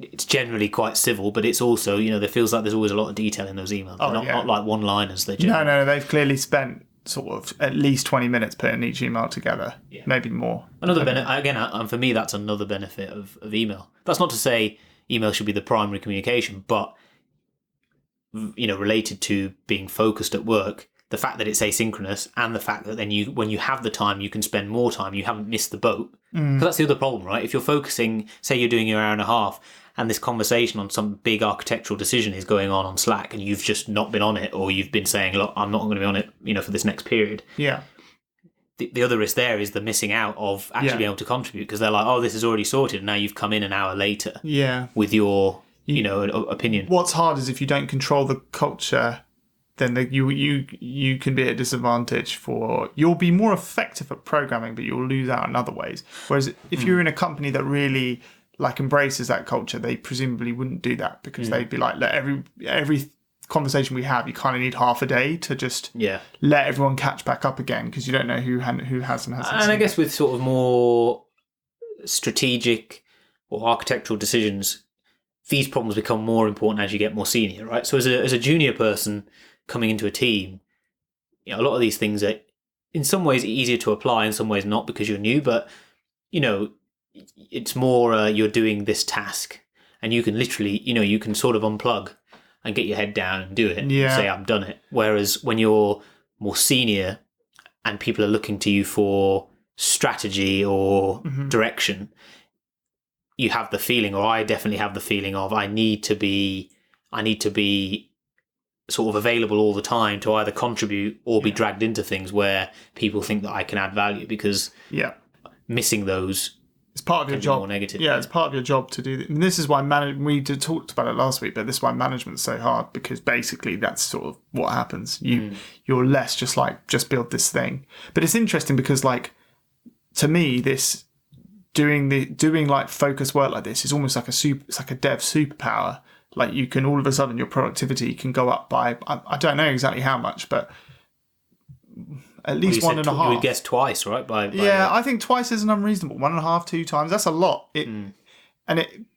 [SPEAKER 1] it's generally quite civil, but it's also, there feels like there's always a lot of detail in those emails. They're not like one-liners.
[SPEAKER 2] No, they've clearly spent sort of at least 20 minutes putting each email together, maybe more.
[SPEAKER 1] Another benefit, again, and for me, that's another benefit of email. That's not to say email should be the primary communication, but related to being focused at work, the fact that it's asynchronous and the fact that then when you have the time, you can spend more time, you haven't missed the boat. Because that's the other problem, right? If you're focusing, say you're doing your hour and a half and this conversation on some big architectural decision is going on Slack and you've just not been on it, or you've been saying, look, I'm not going to be on it, for this next period.
[SPEAKER 2] Yeah.
[SPEAKER 1] The other risk there is the missing out of actually being able to contribute, because they're like, oh, this is already sorted, and now you've come in an hour later with your, opinion.
[SPEAKER 2] What's hard is if you don't control the culture, then you can be at a disadvantage you'll be more effective at programming, but you'll lose out in other ways. Whereas if you're in a company that really like embraces that culture, they presumably wouldn't do that, because they'd be like, look, every conversation we have, you kind of need half a day to just let everyone catch back up again, because you don't know who has and hasn't.
[SPEAKER 1] And I guess with sort of more strategic or architectural decisions, these problems become more important as you get more senior, right? So as a junior person coming into a team, a lot of these things are in some ways easier to apply, in some ways not, because you're new, but it's more you're doing this task and you can literally, you can sort of unplug and get your head down and do it and say, I've done it. Whereas when you're more senior and people are looking to you for strategy or direction, you have the feeling, or I definitely have the feeling of, I need to be sort of available all the time to either contribute or be dragged into things where people think that I can add value, because missing those,
[SPEAKER 2] it's part of your job.
[SPEAKER 1] More negative.
[SPEAKER 2] Yeah, it's part of your job to do that. And this is why we talked about it last week, but this is why management's so hard, because basically that's sort of what happens. You're less just build this thing. But it's interesting because, like, to me, this doing like focus work like this is almost like it's like a dev superpower. Like, you can all of a sudden your productivity can go up by, I don't know exactly how much, but at least 1.5.
[SPEAKER 1] You would guess twice, right?
[SPEAKER 2] I think twice isn't unreasonable. 1.5, 2 times, that's a lot.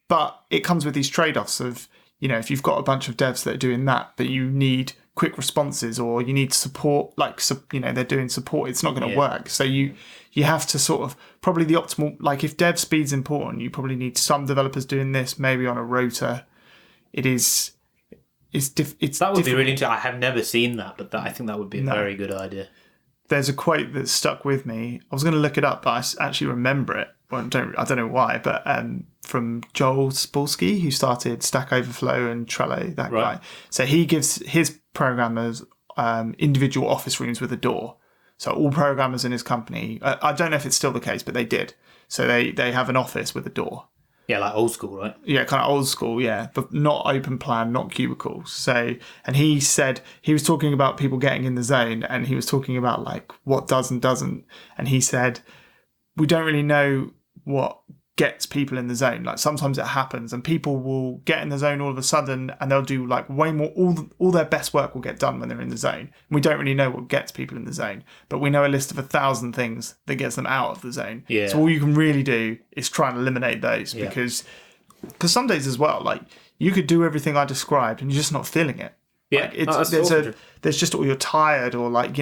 [SPEAKER 2] But it comes with these trade-offs of, if you've got a bunch of devs that are doing that you need quick responses, or you need support, they're doing support, it's not going to work. So you have to sort of, probably the optimal, like, if dev speed's important, you probably need some developers doing this, maybe on a rota. It's that would
[SPEAKER 1] difficult. Be really interesting. I have never seen that, but I think that would be a very good idea.
[SPEAKER 2] There's a quote that stuck with me. I was going to look it up, but I actually remember it. Well, I don't know why, but from Joel Spolsky, who started Stack Overflow and Trello, that guy. So he gives his programmers individual office rooms with a door. So all programmers in his company, I don't know if it's still the case, but they did. So they have an office with a door.
[SPEAKER 1] Yeah, like old school, right?
[SPEAKER 2] Yeah, kind of old school, yeah. But not open plan, not cubicles. So, and he said, he was talking about people getting in the zone, and he was talking about, like, what does and doesn't. And he said, we don't really know what gets people in the zone. Like, sometimes it happens and people will get in the zone all of a sudden, and they'll do, like, way more, all their best work will get done when they're in the zone. And we don't really know what gets people in the zone, but we know a list of 1,000 things that gets them out of the zone. Yeah. So all you can really do is try and eliminate those, because some days as well, like, you could do everything I described and you're just not feeling it.
[SPEAKER 1] Yeah,
[SPEAKER 2] like, there's just, or you're tired, or, like,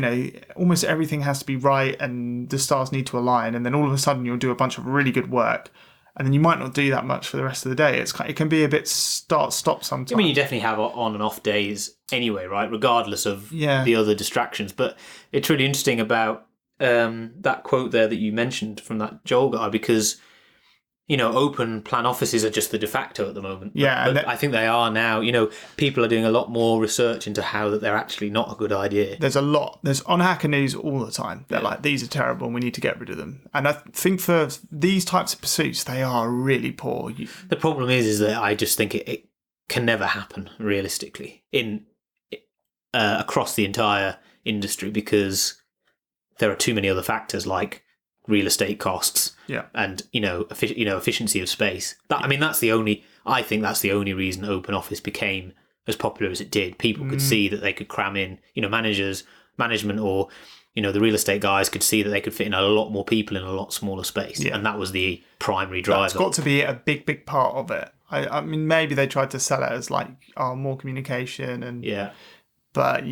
[SPEAKER 2] almost everything has to be right and the stars need to align, and then all of a sudden you'll do a bunch of really good work, and then you might not do that much for the rest of the day. It can be a bit start-stop sometimes.
[SPEAKER 1] I mean, you definitely have on and off days anyway, right? Regardless of the other distractions. But it's really interesting about that quote there that you mentioned from that Joel guy, because, open plan offices are just the de facto at the moment.
[SPEAKER 2] Yeah.
[SPEAKER 1] But I think they are now. People are doing a lot more research into how that they're actually not a good idea.
[SPEAKER 2] There's on Hacker News all the time. They're like, these are terrible and we need to get rid of them. And I think for these types of pursuits, they are really poor.
[SPEAKER 1] The problem is that I just think it can never happen realistically across the entire industry, because there are too many other factors, like real estate costs, and efficiency of space. I think that's the only reason open office became as popular as it did. People could see that they could cram in, management, or the real estate guys could see that they could fit in a lot more people in a lot smaller space, and that was the primary driver.
[SPEAKER 2] That's got to be a big part of it. I mean, maybe they tried to sell it as, like, more communication and but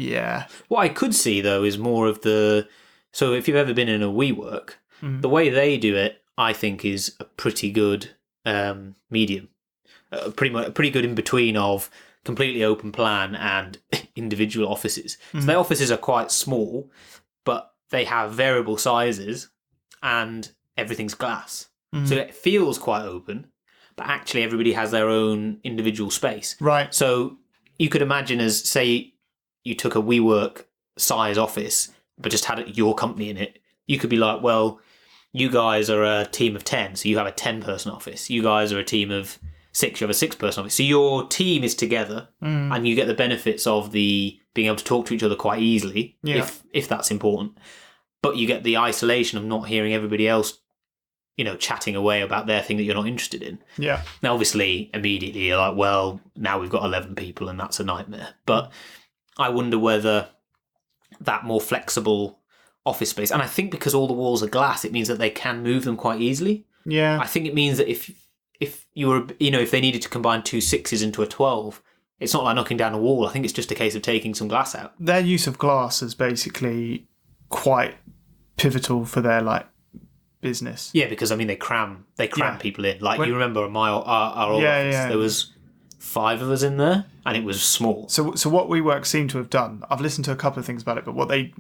[SPEAKER 1] what I could see though is more of so if you've ever been in a WeWork, the way they do it, I think, is a pretty good medium, pretty good in between of completely open plan and individual offices. So their offices are quite small, but they have variable sizes and everything's glass. So it feels quite open, but actually everybody has their own individual space.
[SPEAKER 2] Right.
[SPEAKER 1] So you could imagine as, say, you took a WeWork size office, but just had your company in it. You could be like, well, you guys are a team of 10, so you have a 10-person office. You guys are a team of 6, you have a 6-person office. So your team is together, and you get the benefits of the being able to talk to each other quite easily, if that's important. But you get the isolation of not hearing everybody else chatting away about their thing that you're not interested in.
[SPEAKER 2] Yeah.
[SPEAKER 1] Now, obviously, immediately you're like, well, now we've got 11 people and that's a nightmare. But I wonder whether that more flexible office space, and I think because all the walls are glass, it means that they can move them quite easily.
[SPEAKER 2] Yeah.
[SPEAKER 1] I think it means that if you were, if they needed to combine two 6s into a 12, it's not like knocking down a wall. I think it's just a case of taking some glass out.
[SPEAKER 2] Their use of glass is basically quite pivotal for their business.
[SPEAKER 1] Yeah, because they cram people in. Like, you remember our old office, there was 5 of us in there, and it was small.
[SPEAKER 2] So what WeWork seem to have done, I've listened to a couple of things about it, but what they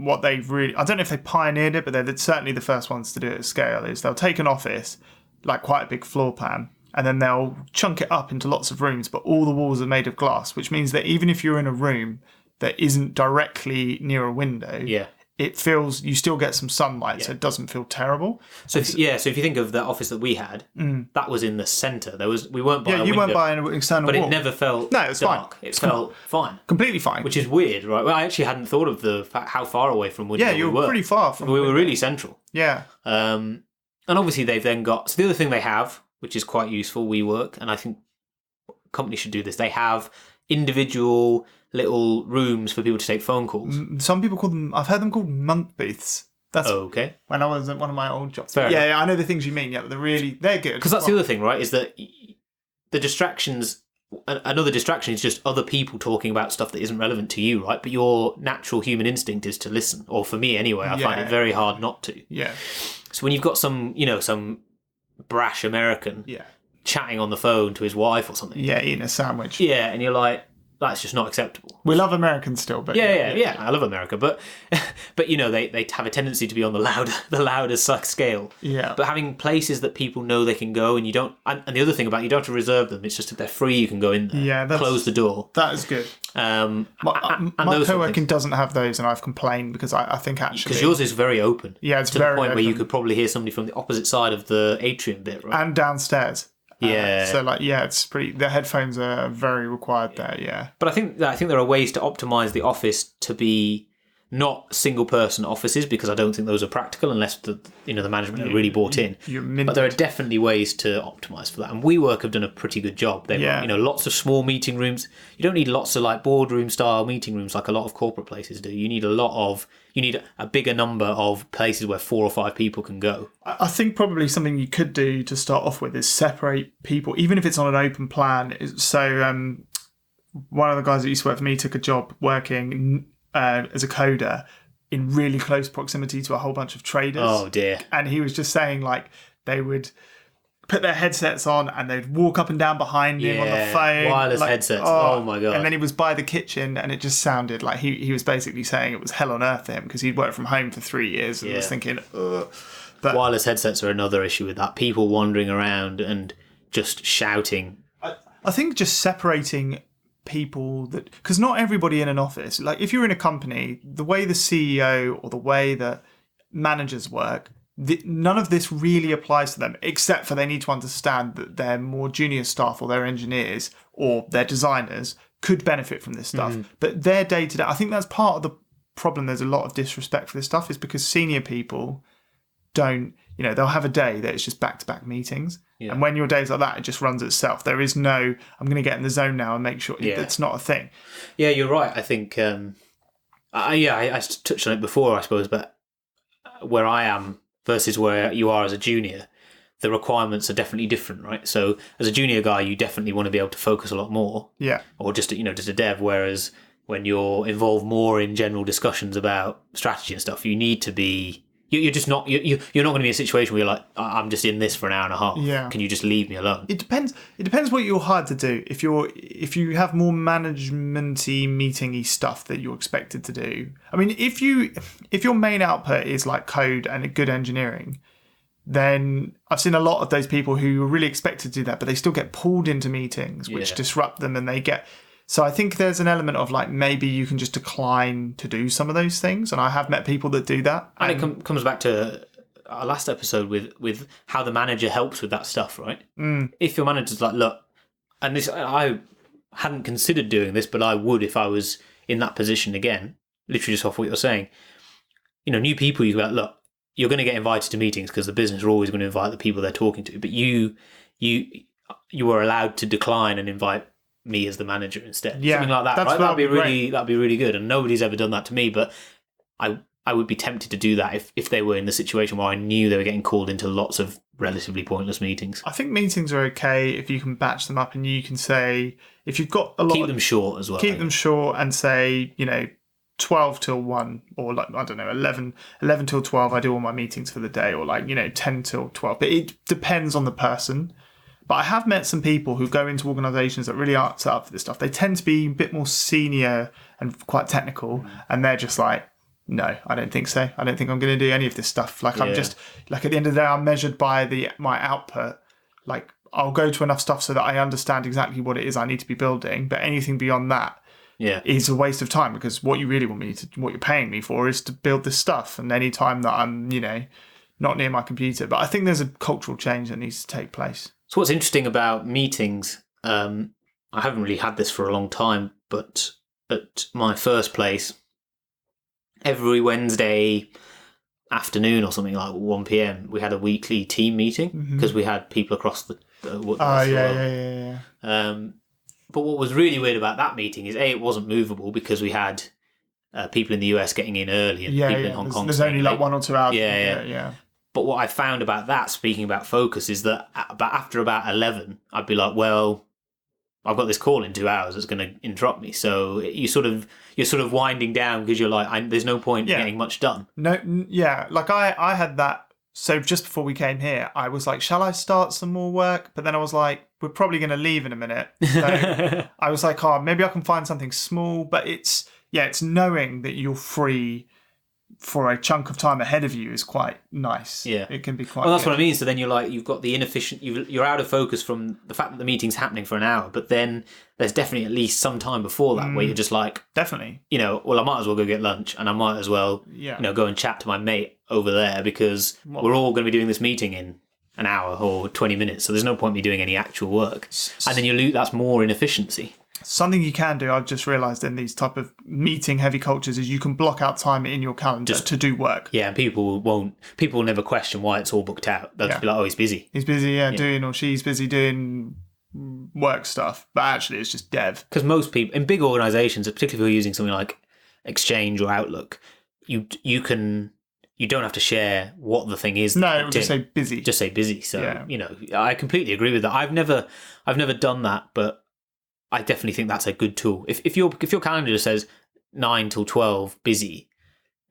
[SPEAKER 2] really, I don't know if they pioneered it, but they're certainly the first ones to do it at scale, is they'll take an office, like quite a big floor plan, and then they'll chunk it up into lots of rooms, but all the walls are made of glass, which means that even if you're in a room that isn't directly near a window, it feels, you still get some sunlight, so it doesn't feel terrible.
[SPEAKER 1] So if you think of the office that we had, that was in the centre. We weren't by a window.
[SPEAKER 2] You weren't by an external
[SPEAKER 1] wall. But
[SPEAKER 2] it
[SPEAKER 1] never felt
[SPEAKER 2] no, it was
[SPEAKER 1] dark.
[SPEAKER 2] fine.
[SPEAKER 1] It felt fine.
[SPEAKER 2] Completely fine.
[SPEAKER 1] Which is weird, right? Well, I actually hadn't thought of how far away from window
[SPEAKER 2] you were pretty far from
[SPEAKER 1] we were really central.
[SPEAKER 2] Yeah.
[SPEAKER 1] And obviously they've then got, so the other thing they have, which is quite useful, WeWork, and I think companies should do this, they have individual little rooms for people to take phone calls.
[SPEAKER 2] Some people call them, I've heard them called monk booths. That's
[SPEAKER 1] okay.
[SPEAKER 2] When I was at one of my old jobs.
[SPEAKER 1] Fair
[SPEAKER 2] yeah, I know the things you mean. Yeah, but they're good.
[SPEAKER 1] Because that's the other thing, right? Is that the distractions. Another distraction is just other people talking about stuff that isn't relevant to you, right? But your natural human instinct is to listen, or for me anyway. I find it very hard not to.
[SPEAKER 2] Yeah.
[SPEAKER 1] So when you've got some brash American chatting on the phone to his wife or something,
[SPEAKER 2] eating a sandwich,
[SPEAKER 1] and you're like, that's just not acceptable.
[SPEAKER 2] We love Americans still, but
[SPEAKER 1] yeah, I love America, but they have a tendency to be on the louder scale.
[SPEAKER 2] Yeah.
[SPEAKER 1] But having places that people know they can go, and you don't, and the other thing about it, you don't have to reserve them. It's just if they're free, you can go in there.
[SPEAKER 2] Yeah,
[SPEAKER 1] close the door.
[SPEAKER 2] That is good. My co-working doesn't have those, and I've complained because I think actually
[SPEAKER 1] because yours is very open.
[SPEAKER 2] Yeah, it's
[SPEAKER 1] to
[SPEAKER 2] very
[SPEAKER 1] the point
[SPEAKER 2] open.
[SPEAKER 1] where you could probably hear somebody from the opposite side of the atrium bit, right?
[SPEAKER 2] And downstairs.
[SPEAKER 1] Yeah.
[SPEAKER 2] It's pretty. The headphones are very required there. Yeah.
[SPEAKER 1] But I think there are ways to optimize the office to be not single person offices, because I don't think those are practical unless the management are really bought in. But there are definitely ways to optimize for that, and WeWork have done a pretty good job. They've got, lots of small meeting rooms. You don't need lots of boardroom style meeting rooms like a lot of corporate places do. You need a bigger number of places where 4 or 5 people can go.
[SPEAKER 2] I think probably something you could do to start off with is separate people, even if it's on an open plan. So one of the guys that used to work for me took a job working as a coder in really close proximity to a whole bunch of traders.
[SPEAKER 1] Oh dear.
[SPEAKER 2] And he was just saying they would put their headsets on and they'd walk up and down behind him on the phone.
[SPEAKER 1] Wireless headsets. Oh my God.
[SPEAKER 2] And then he was by the kitchen and it just sounded like he was basically saying it was hell on earth for him because he'd worked from home for 3 years and was thinking, ugh. But
[SPEAKER 1] wireless headsets are another issue with that. People wandering around and just shouting.
[SPEAKER 2] I think just separating people that, because not everybody in an office, like if you're in a company, the way the CEO or the way that managers work, none of this really applies to them, except for they need to understand that their more junior staff or their engineers or their designers could benefit from this stuff. But their day-to-day, I think that's part of the problem. There's a lot of disrespect for this stuff is because senior people don't, they'll have a day that it's just back-to-back meetings. Yeah. And when your day's like that, it just runs itself. There is no, I'm going to get in the zone now and make sure it's not a thing.
[SPEAKER 1] Yeah, you're right. I think, I touched on it before, I suppose, but where I am versus where you are as a junior, the requirements are definitely different, right? So as a junior guy, you definitely want to be able to focus a lot more.
[SPEAKER 2] Yeah.
[SPEAKER 1] Or just a dev, whereas when you're involved more in general discussions about strategy and stuff, you need to be... You're just not. You're not going to be in a situation where you're like, I'm just in this for an hour and a half.
[SPEAKER 2] Yeah.
[SPEAKER 1] Can you just leave me alone?
[SPEAKER 2] It depends. It depends what you're hired to do. If you have more management-y, meeting-y stuff that you're expected to do. I mean, if your main output is like code and good engineering, then I've seen a lot of those people who are really expected to do that, but they still get pulled into meetings, which disrupt them, and they get. So I think there's an element of maybe you can just decline to do some of those things. And I have met people that do that.
[SPEAKER 1] And it comes back to our last episode with how the manager helps with that stuff, right? If your manager's like, look, and this, I hadn't considered doing this, but I would if I was in that position again, literally just off what you're saying. New people, you go like, look, you're going to get invited to meetings because the business are always going to invite the people they're talking to, but you are allowed to decline and invite me as the manager instead.
[SPEAKER 2] Yeah,
[SPEAKER 1] something like that,
[SPEAKER 2] that's
[SPEAKER 1] right?
[SPEAKER 2] that'd
[SPEAKER 1] That'd be really good. And nobody's ever done that to me, but I would be tempted to do that if they were in the situation where I knew they were getting called into lots of relatively pointless meetings.
[SPEAKER 2] I think meetings are okay if you can batch them up and you can say, if you've got a lot,
[SPEAKER 1] keep them short as well.
[SPEAKER 2] Keep them short and say, 12 till 1, or like, I don't know, 11 till 12, I do all my meetings for the day, or 10 till 12. But it depends on the person. But I have met some people who go into organisations that really aren't set up for this stuff. They tend to be a bit more senior and quite technical, and they're just like, no, I don't think so. I don't think I'm going to do any of this stuff. I'm just, at the end of the day, I'm measured by my output. I'll go to enough stuff so that I understand exactly what it is I need to be building. But anything beyond that is a waste of time, because what you really want what you're paying me for is to build this stuff. And any time that I'm, not near my computer. But I think there's a cultural change that needs to take place.
[SPEAKER 1] So what's interesting about meetings, I haven't really had this for a long time, but at my first place, every Wednesday afternoon or something like 1 p.m, we had a weekly team meeting because we had people across the world.
[SPEAKER 2] Yeah.
[SPEAKER 1] But what was really weird about that meeting is, it wasn't movable because we had people in the US getting in early and people in Hong Kong.
[SPEAKER 2] There's only 1 or 2 hours.
[SPEAKER 1] Yeah. But what I found about that, speaking about focus, is that after about 11, I'd be like, well, I've got this call in 2 hours that's going to interrupt me. So you're sort of winding down because you're like, there's no point getting much done.
[SPEAKER 2] No, yeah. I had that. So just before we came here, I was like, shall I start some more work? But then I was like, we're probably going to leave in a minute. So I was like, maybe I can find something small. But it's knowing that you're free for a chunk of time ahead of you is quite nice.
[SPEAKER 1] Yeah,
[SPEAKER 2] it can be quite.
[SPEAKER 1] Well, that's what I mean. So then you've got the inefficient. You're out of focus from the fact that the meeting's happening for an hour, but then there's definitely at least some time before that where you're just like,
[SPEAKER 2] definitely.
[SPEAKER 1] Well, I might as well go get lunch, and I might as well, go and chat to my mate over there because we're all going to be doing this meeting in an hour or 20 minutes. So there's no point me doing any actual work, and then you lose. That's more inefficiency.
[SPEAKER 2] Something you can do, I've just realised in these type of meeting heavy cultures, is you can block out time in your calendar to do work.
[SPEAKER 1] Yeah, and people will never question why it's all booked out. They'll just be like, oh, he's busy.
[SPEAKER 2] He's busy, doing, or she's busy doing work stuff. But actually, it's just dev.
[SPEAKER 1] Because most people, in big organisations, particularly if you're using something like Exchange or Outlook, you don't have to share what the thing is.
[SPEAKER 2] No, it will just say busy.
[SPEAKER 1] Just say busy. So, I completely agree with that. I've never done that, but I definitely think that's a good tool. If your calendar just says 9 till 12 busy,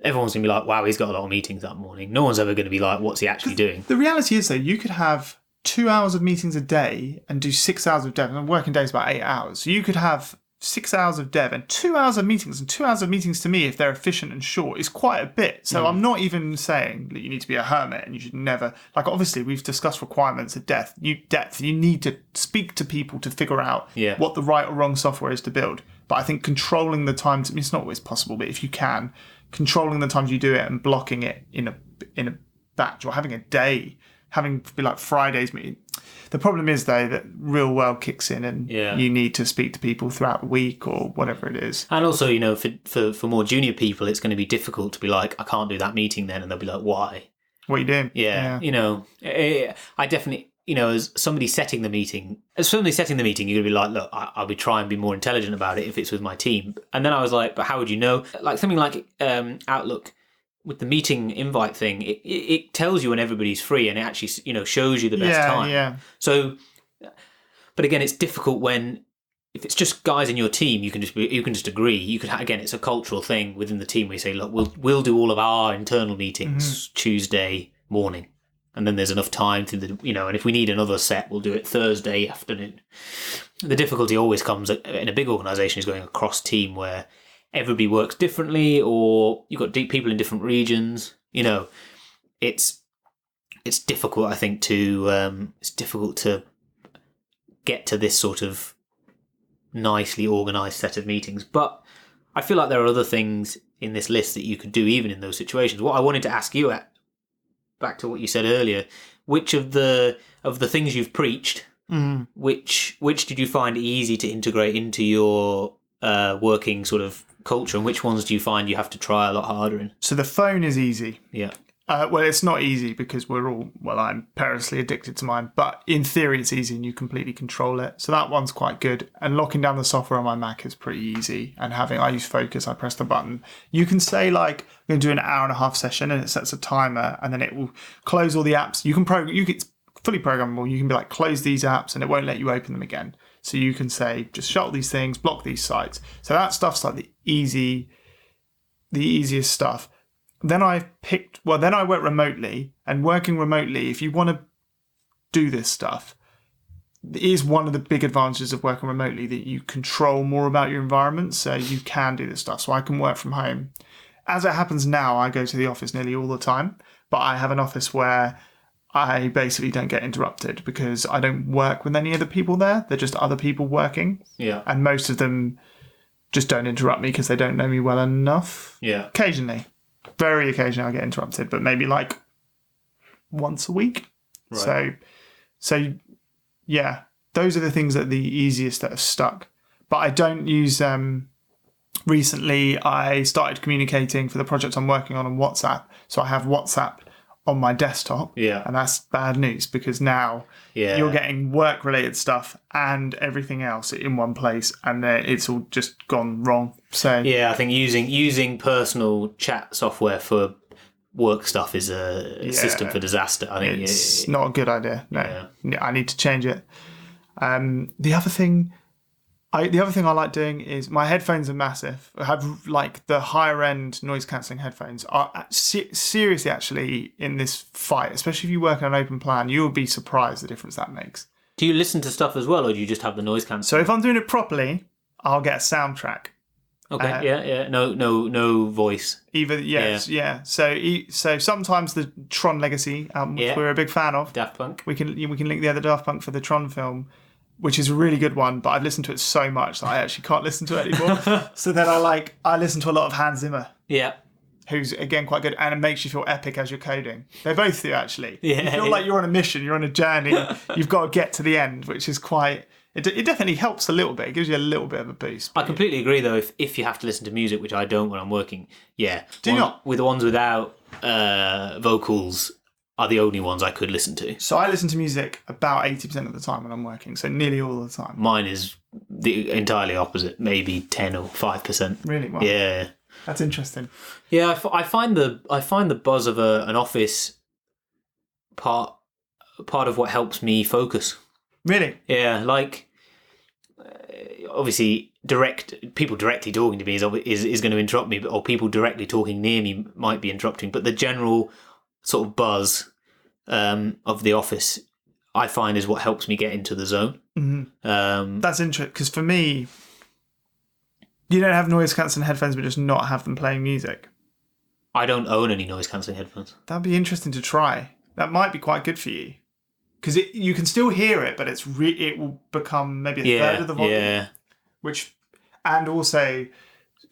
[SPEAKER 1] everyone's going to be like, wow, he's got a lot of meetings that morning. No one's ever going to be like, what's he actually doing?
[SPEAKER 2] The reality is, though, you could have 2 hours of meetings a day and do 6 hours of dev. And a working day is about 8 hours. So you could have 6 hours of dev and 2 hours of meetings. And 2 hours of meetings, to me, if they're efficient and short, is quite a bit. So I'm not even saying that you need to be a hermit and you should never... obviously, we've discussed requirements of depth. You need to speak to people to figure out what the right or wrong software is to build. But I think controlling the times... it's not always possible, but if you can, controlling the times you do it and blocking it in a batch, or having a day, having to be like Friday's meeting... The problem is, though, that real world kicks in and you need to speak to people throughout the week or whatever it is.
[SPEAKER 1] And also, for more junior people, it's going to be difficult to be like, I can't do that meeting then. And they'll be like, why?
[SPEAKER 2] What are you doing?
[SPEAKER 1] Yeah. I definitely, as somebody setting the meeting, you're going to be like, look, I'll be trying to be more intelligent about it if it's with my team. And then I was like, but how would you know? Like something like Outlook, with the meeting invite thing, it tells you when everybody's free and it actually, shows you the best time. Yeah. So, but again, it's difficult if it's just guys in your team, you can just agree. You could, again, it's a cultural thing within the team where you say, look, we'll do all of our internal meetings Tuesday morning. And then there's enough time to and if we need another set, we'll do it Thursday afternoon. The difficulty always comes in a big organisation is going across team where everybody works differently, or you've got people in different regions. It's difficult. I think it's difficult to get to this sort of nicely organised set of meetings. But I feel like there are other things in this list that you could do even in those situations. What I wanted to ask you, back to what you said earlier, which of the things you've preached, which did you find easy to integrate into your working sort of culture, and which ones do you find you have to try a lot harder in?
[SPEAKER 2] So the phone is easy.
[SPEAKER 1] Yeah.
[SPEAKER 2] Well, it's not easy because I'm perilously addicted to mine, but in theory it's easy and you completely control it. So that one's quite good. And locking down the software on my Mac is pretty easy. And I use Focus, I press the button. You can say like, I'm going to do an hour and a half session and it sets a timer and then it will close all the apps. It's fully programmable. You can be like, close these apps and it won't let you open them again. So you can say, just shut all these things, block these sites. So that stuff's like the easiest stuff. Then I work remotely, and working remotely, if you want to do this stuff, it is one of the big advantages of working remotely that you control more about your environment, so you can do this stuff. So I can work from home. As it happens now, I go to the office nearly all the time, but I have an office where I basically don't get interrupted because I don't work with any other people there. They're just other people working.
[SPEAKER 1] Yeah.
[SPEAKER 2] And most of them just don't interrupt me because they don't know me well enough.
[SPEAKER 1] Yeah.
[SPEAKER 2] Occasionally. Very occasionally I get interrupted, but maybe like once a week.
[SPEAKER 1] Right.
[SPEAKER 2] So yeah, those are the things that are the easiest that have stuck. But I don't use recently I started communicating for the project I'm working on WhatsApp. So I have WhatsApp on my desktop.
[SPEAKER 1] Yeah.
[SPEAKER 2] And that's bad news because now you're getting work related stuff and everything else in one place and it's all just gone wrong. So
[SPEAKER 1] yeah, I think using personal chat software for work stuff is a system for disaster. I think
[SPEAKER 2] it's not a good idea. No. Yeah, I need to change it. The other thing I like doing is my headphones are massive. I have like the higher end noise cancelling headphones are seriously actually in this fight, especially if you work on an open plan, you will be surprised the difference that makes.
[SPEAKER 1] Do you listen to stuff as well or do you just have the noise cancelling?
[SPEAKER 2] So if I'm doing it properly, I'll get a soundtrack.
[SPEAKER 1] Okay, yeah. No voice.
[SPEAKER 2] Yeah. So sometimes the Tron Legacy album, which we're a big fan of.
[SPEAKER 1] Daft Punk.
[SPEAKER 2] We can link the other Daft Punk for the Tron film, which is a really good one, but I've listened to it so much that I actually can't listen to it anymore. So then I listen to a lot of Hans Zimmer.
[SPEAKER 1] Yeah.
[SPEAKER 2] Who's, again, quite good, and it makes you feel epic as you're coding. They both do, actually.
[SPEAKER 1] Yeah.
[SPEAKER 2] You feel like you're on a mission, you're on a journey, you've got to get to the end, which is quite... It definitely helps a little bit. It gives you a little bit of a boost.
[SPEAKER 1] I completely agree, though, if you have to listen to music, which I don't when I'm working, yeah.
[SPEAKER 2] Do you not?
[SPEAKER 1] With the ones without vocals... are the only ones I could listen to.
[SPEAKER 2] So I listen to music about 80% of the time when I'm working, so nearly all the time.
[SPEAKER 1] Mine is the entirely opposite, maybe 10 or 5%.
[SPEAKER 2] Really? Wow.
[SPEAKER 1] Yeah.
[SPEAKER 2] That's interesting.
[SPEAKER 1] Yeah, I find the buzz of an office part of what helps me focus.
[SPEAKER 2] Really?
[SPEAKER 1] Yeah, like obviously people directly talking to me is going to interrupt me, or people directly talking near me might be interrupting, but the general sort of buzz of the office, I find, is what helps me get into the zone.
[SPEAKER 2] Mm-hmm. That's interesting, because for me, you don't have noise cancelling headphones, but just not have them playing music.
[SPEAKER 1] I don't own any noise cancelling headphones.
[SPEAKER 2] That'd be interesting to try. That might be quite good for you, because you can still hear it, but it will become maybe a third of the volume. Yeah. And also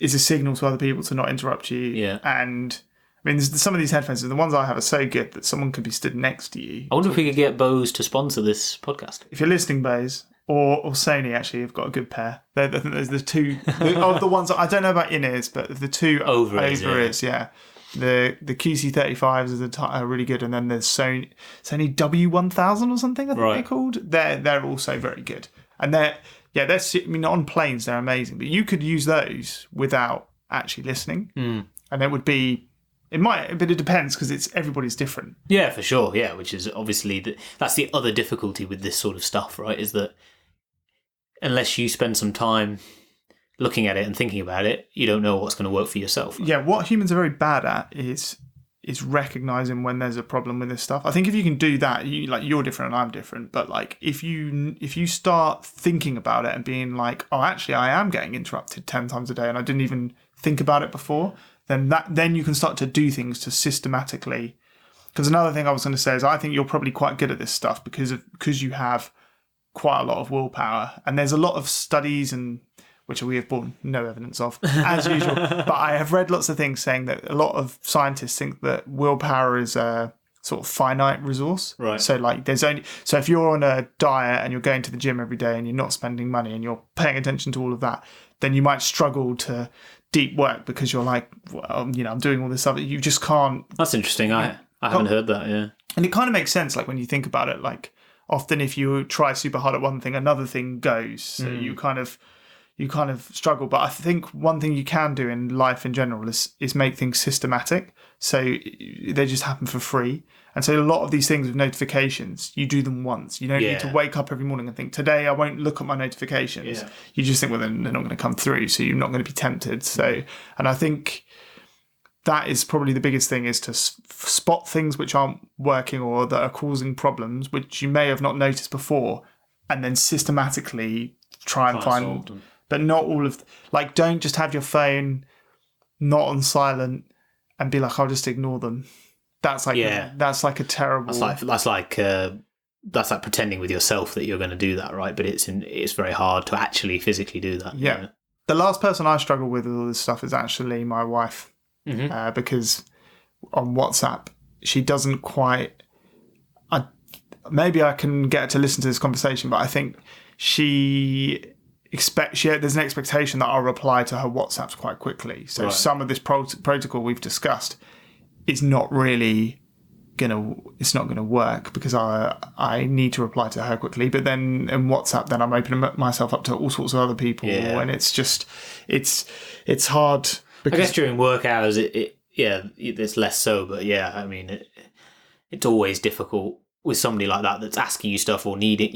[SPEAKER 2] is a signal to other people to not interrupt you.
[SPEAKER 1] Yeah.
[SPEAKER 2] And I mean, some of these headphones, the ones I have, are so good that someone could be stood next to you.
[SPEAKER 1] I wonder if we could get Bose to sponsor this podcast.
[SPEAKER 2] If you're listening, Bose, or Sony, actually, have got a good pair. I think there's the two of the ones that I don't know about in-ears, but the two over-ears, yeah. The QC35s are really good, and then there's Sony W1000 or something, I think they're called. They're also very good, and they're on planes they're amazing. But you could use those without actually listening, and it would be. It might, but it depends because everybody's different.
[SPEAKER 1] Yeah, for sure. Yeah, which is obviously that's the other difficulty with this sort of stuff, right? Is that unless you spend some time looking at it and thinking about it, you don't know what's going to work for yourself. Right?
[SPEAKER 2] Yeah, what humans are very bad at is recognizing when there's a problem with this stuff. I think if you can do that, you're different and I'm different. But like if you start thinking about it and being like, oh, actually, I am getting interrupted 10 times a day, and I didn't even think about it before. Then you can start to do things to systematically. Because another thing I was going to say is I think you're probably quite good at this stuff because you have quite a lot of willpower, and there's a lot of studies which we have borne no evidence of as usual. But I have read lots of things saying that a lot of scientists think that willpower is a sort of finite resource.
[SPEAKER 1] Right.
[SPEAKER 2] So if you're on a diet and you're going to the gym every day and you're not spending money and you're paying attention to all of that, then you might struggle to deep work because you're like, well, I'm doing all this stuff. You just can't.
[SPEAKER 1] That's interesting. I haven't heard that. Yeah,
[SPEAKER 2] and it kind of makes sense. Like when you think about it, like often if you try super hard at one thing, another thing goes. So you kind of struggle. But I think one thing you can do in life in general is make things systematic. So they just happen for free. And so a lot of these things with notifications, you do them once. You don't need to wake up every morning and think, today I won't look at my notifications. Yeah. You just think, well, then they're not going to come through. So you're not going to be tempted. So, and I think that is probably the biggest thing, is to spot things which aren't working or that are causing problems, which you may have not noticed before, and then systematically try and find, but not all of, like, don't just have your phone not on silent and be like, I'll just ignore them. That's like, that's like a terrible.
[SPEAKER 1] That's like pretending with yourself that you're going to do that, right? But it's very hard to actually physically do that.
[SPEAKER 2] Yeah. You know? The last person I struggle with all this stuff is actually my wife, because on WhatsApp she doesn't quite. Maybe I can get her to listen to this conversation, but I think there's an expectation that I'll reply to her WhatsApps quite quickly. So some of this protocol we've discussed is not really it's not gonna work, because I need to reply to her quickly. But then in WhatsApp, then I'm opening myself up to all sorts of other people, and it's just it's hard.
[SPEAKER 1] I guess during work hours, it's less so. But yeah, I mean, it's always difficult with somebody like that that's asking you stuff or needing,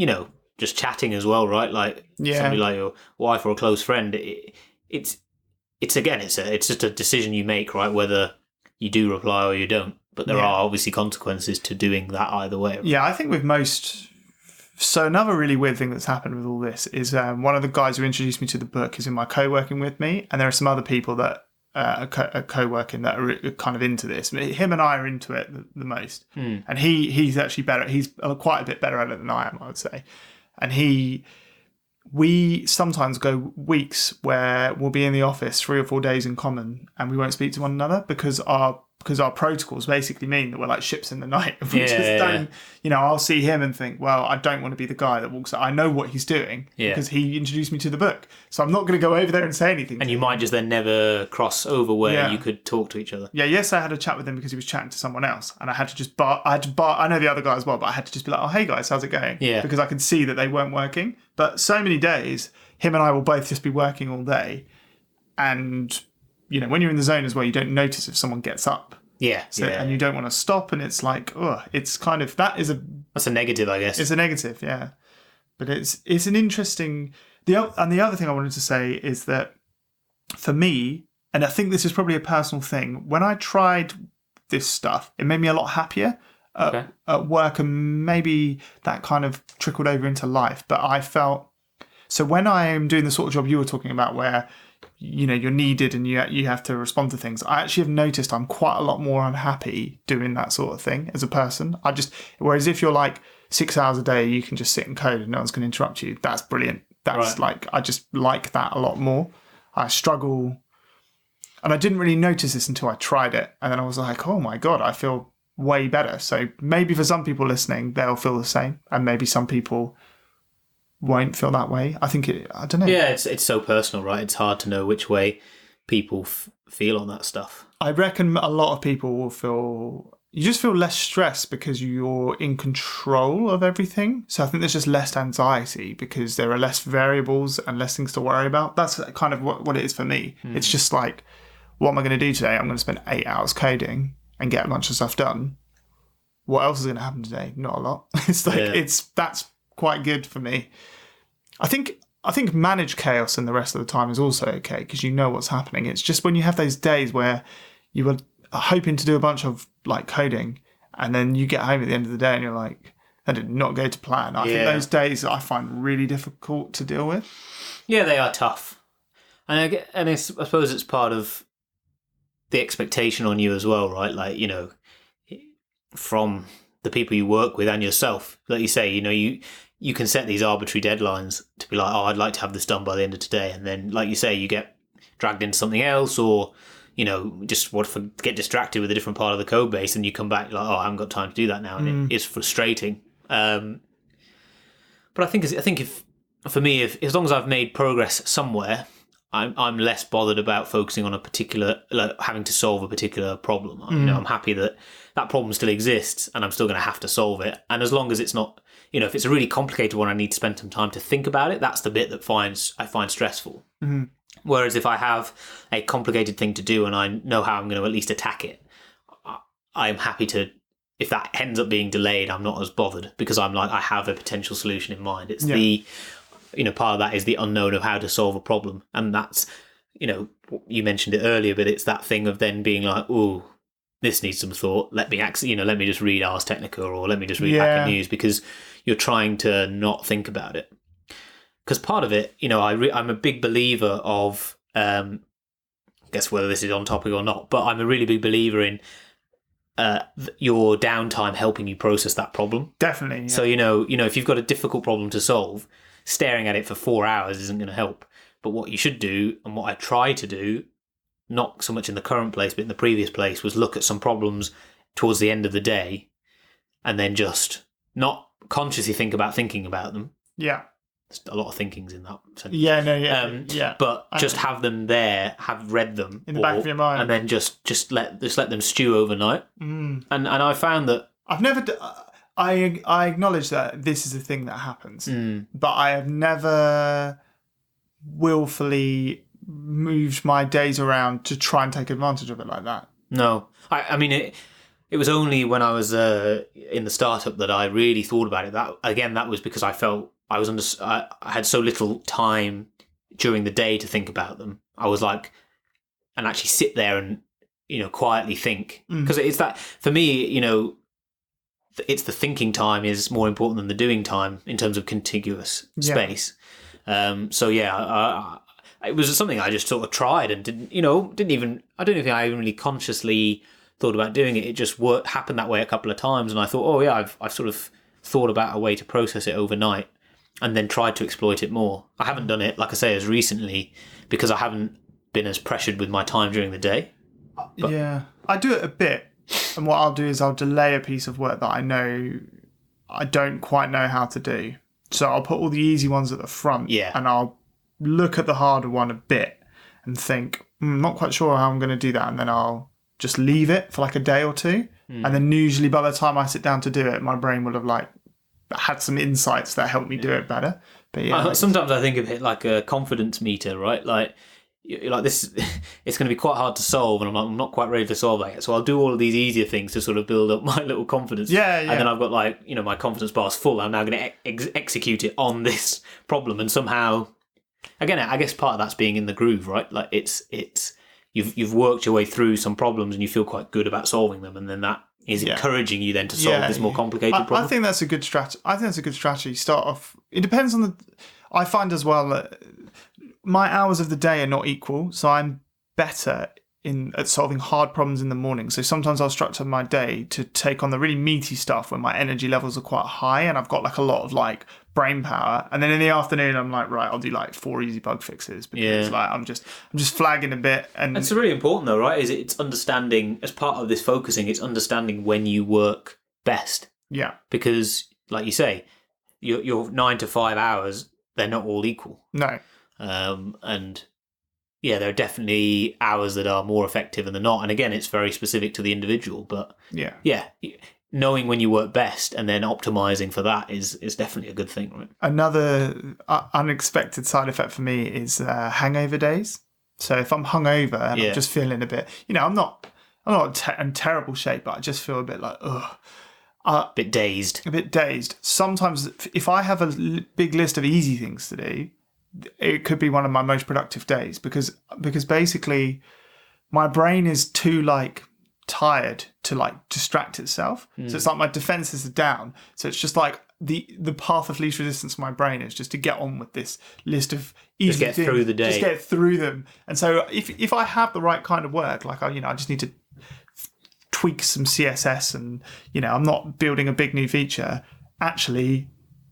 [SPEAKER 1] just chatting as well, right? Like somebody like your wife or a close friend. It's just a decision you make, right? Whether you do reply or you don't. But there are obviously consequences to doing that either way.
[SPEAKER 2] Yeah, I think with most. So another really weird thing that's happened with all this is one of the guys who introduced me to the book is in my co-working with me, and there are some other people that are co-working that are kind of into this. Him and I are into it the most, and he's actually better. He's quite a bit better at it than I am, I would say. And we sometimes go weeks where we'll be in the office 3 or 4 days in common, and we won't speak to one another because our protocols basically mean that we're like ships in the night. I'll see him and think, well, I don't want to be the guy that walks out. I know what he's doing because he introduced me to the book. So I'm not going to go over there and say anything.
[SPEAKER 1] And you might just then never cross over where you could talk to each other.
[SPEAKER 2] Yeah, yes, I had a chat with him because he was chatting to someone else. And I had to just I know the other guy as well, but I had to just be like, oh, hey guys, how's it going?
[SPEAKER 1] Yeah.
[SPEAKER 2] Because I could see that they weren't working. But so many days, him and I will both just be working all day. And when you're in the zone as well, you don't notice if someone gets up. And you don't want to stop, and it's like, it's kind of, that's
[SPEAKER 1] a negative, I guess.
[SPEAKER 2] It's a negative, yeah. But it's an interesting. The other thing I wanted to say is that for me, and I think this is probably a personal thing, when I tried this stuff, it made me a lot happier at work, and maybe that kind of trickled over into life. But I felt, so when I am doing the sort of job you were talking about, where you're needed and you have to respond to things, I actually have noticed I'm quite a lot more unhappy doing that sort of thing as a person. Whereas if you're like 6 hours a day, you can just sit and code and no one's going to interrupt you. That's brilliant. That's like, I just like that a lot more. I struggle, and I didn't really notice this until I tried it. And then I was like, oh my God, I feel way better. So maybe for some people listening, they'll feel the same. And maybe some people won't feel that way. I don't know.
[SPEAKER 1] Yeah, it's so personal, right? It's hard to know which way people feel on that stuff.
[SPEAKER 2] I reckon a lot of people will you just feel less stressed because you're in control of everything. So I think there's just less anxiety because there are less variables and less things to worry about. That's kind of what it is for me. It's just like, what am I going to do today? I'm going to spend 8 hours coding and get a bunch of stuff done. What else is going to happen today? Not a lot. It's like, that's quite good for me. I think manage chaos and the rest of the time is also okay because you know what's happening. It's just when you have those days where you were hoping to do a bunch of like coding and then you get home at the end of the day and you're like, that did not go to plan. I think those days I find really difficult to deal with.
[SPEAKER 1] Yeah, they are tough. And I suppose it's part of the expectation on you as well, right? Like, from the people you work with and yourself, like you say, you can set these arbitrary deadlines to be like, oh, I'd like to have this done by the end of today. And then, like you say, you get dragged into something else or, just get distracted with a different part of the code base and you come back like, oh, I haven't got time to do that now. And it is frustrating. But I think if as long as I've made progress somewhere, I'm less bothered about focusing on a particular, like, having to solve a particular problem. I'm happy that problem still exists and I'm still going to have to solve it. And as long as it's not, if it's a really complicated one, I need to spend some time to think about it. That's the bit that I find stressful.
[SPEAKER 2] Mm-hmm.
[SPEAKER 1] Whereas if I have a complicated thing to do and I know how I'm going to at least attack it, I'm happy to. If that ends up being delayed, I'm not as bothered because I'm like, I have a potential solution in mind. It's the part of that is the unknown of how to solve a problem. And that's, you mentioned it earlier, but it's that thing of then being like, oh, this needs some thought. Let me just read Ars Technica or let me just read Hacker News, because you're trying to not think about it. Because part of it, I'm a big believer of, I guess whether this is on topic or not, but I'm a really big believer in your downtime helping you process that problem.
[SPEAKER 2] Definitely. Yeah.
[SPEAKER 1] So, if you've got a difficult problem to solve, staring at it for 4 hours isn't going to help. But what you should do, and what I try to do, not so much in the current place, but in the previous place, was look at some problems towards the end of the day and then just not consciously think about thinking about them.
[SPEAKER 2] Yeah.
[SPEAKER 1] There's a lot of thinkings in that sentence.
[SPEAKER 2] Yeah, no, yeah.
[SPEAKER 1] But just have them there, have read them.
[SPEAKER 2] In the back of your mind.
[SPEAKER 1] And then just let them stew overnight.
[SPEAKER 2] Mm.
[SPEAKER 1] And I found that...
[SPEAKER 2] I've never... I acknowledge that this is a thing that happens, but I have never willfully moved my days around to try and take advantage of it like that.
[SPEAKER 1] No. I mean, it was only when I was in the startup that I really thought about it. That was because I felt I had so little time during the day to think about them. I was like, and actually sit there and, quietly think. Because it's that, for me, it's the thinking time is more important than the doing time in terms of contiguous space. It was something I just sort of tried and I don't even think I even really consciously thought about doing it. It just happened that way a couple of times, and I thought, oh yeah, I've sort of thought about a way to process it overnight, and then tried to exploit it more. I haven't done it, like I say, as recently because I haven't been as pressured with my time during the day. But,
[SPEAKER 2] yeah, I do it a bit. And what I'll do is I'll delay a piece of work that I know I don't quite know how to do. So I'll put all the easy ones at the front, and I'll look at the harder one a bit and think, not quite sure how I'm going to do that. And then I'll just leave it for like a day or two. And then usually by the time I sit down to do it, my brain will have had some insights that help me do it better. But
[SPEAKER 1] sometimes I think of it like a confidence meter, right? Like this, it's going to be quite hard to solve, and I'm not quite ready to solve that yet. So I'll do all of these easier things to sort of build up my little confidence. And then I've got my confidence bar's full. I'm now going to execute it on this problem, and somehow, again, I guess part of that's being in the groove, right? Like it's you've worked your way through some problems and you feel quite good about solving them, and then that is encouraging you then to solve this more complicated problem.
[SPEAKER 2] I think that's a good strategy. Start off. It depends on I find as well that my hours of the day are not equal, so I'm better at solving hard problems in the morning. So sometimes I'll structure my day to take on the really meaty stuff when my energy levels are quite high and I've got a lot of brain power. And then in the afternoon, I'm like, right, I'll do 4 easy bug fixes because I'm just flagging a bit. And
[SPEAKER 1] it's really important though, right? It's understanding, as part of this focusing, it's understanding when you work best.
[SPEAKER 2] Yeah.
[SPEAKER 1] Because like you say, your 9 to 5 hours, they're not all equal.
[SPEAKER 2] No.
[SPEAKER 1] And yeah, there are definitely hours that are more effective than not. And again, it's very specific to the individual. But yeah, knowing when you work best and then optimizing for that is definitely a good thing, right? Another
[SPEAKER 2] unexpected side effect for me is hangover days. So if I'm hungover and I'm just feeling a bit, I'm not in terrible shape, but I just feel a bit like, ugh.
[SPEAKER 1] A bit dazed.
[SPEAKER 2] Sometimes if I have a big list of easy things to do, it could be one of my most productive days because basically my brain is too tired to distract itself. So it's like my defenses are down. So it's just like the path of least resistance for my brain is just to get on with this list of easy things.
[SPEAKER 1] Just get through the day.
[SPEAKER 2] Just get through them. And so if I have the right kind of work, I just need to tweak some CSS and, I'm not building a big new feature, actually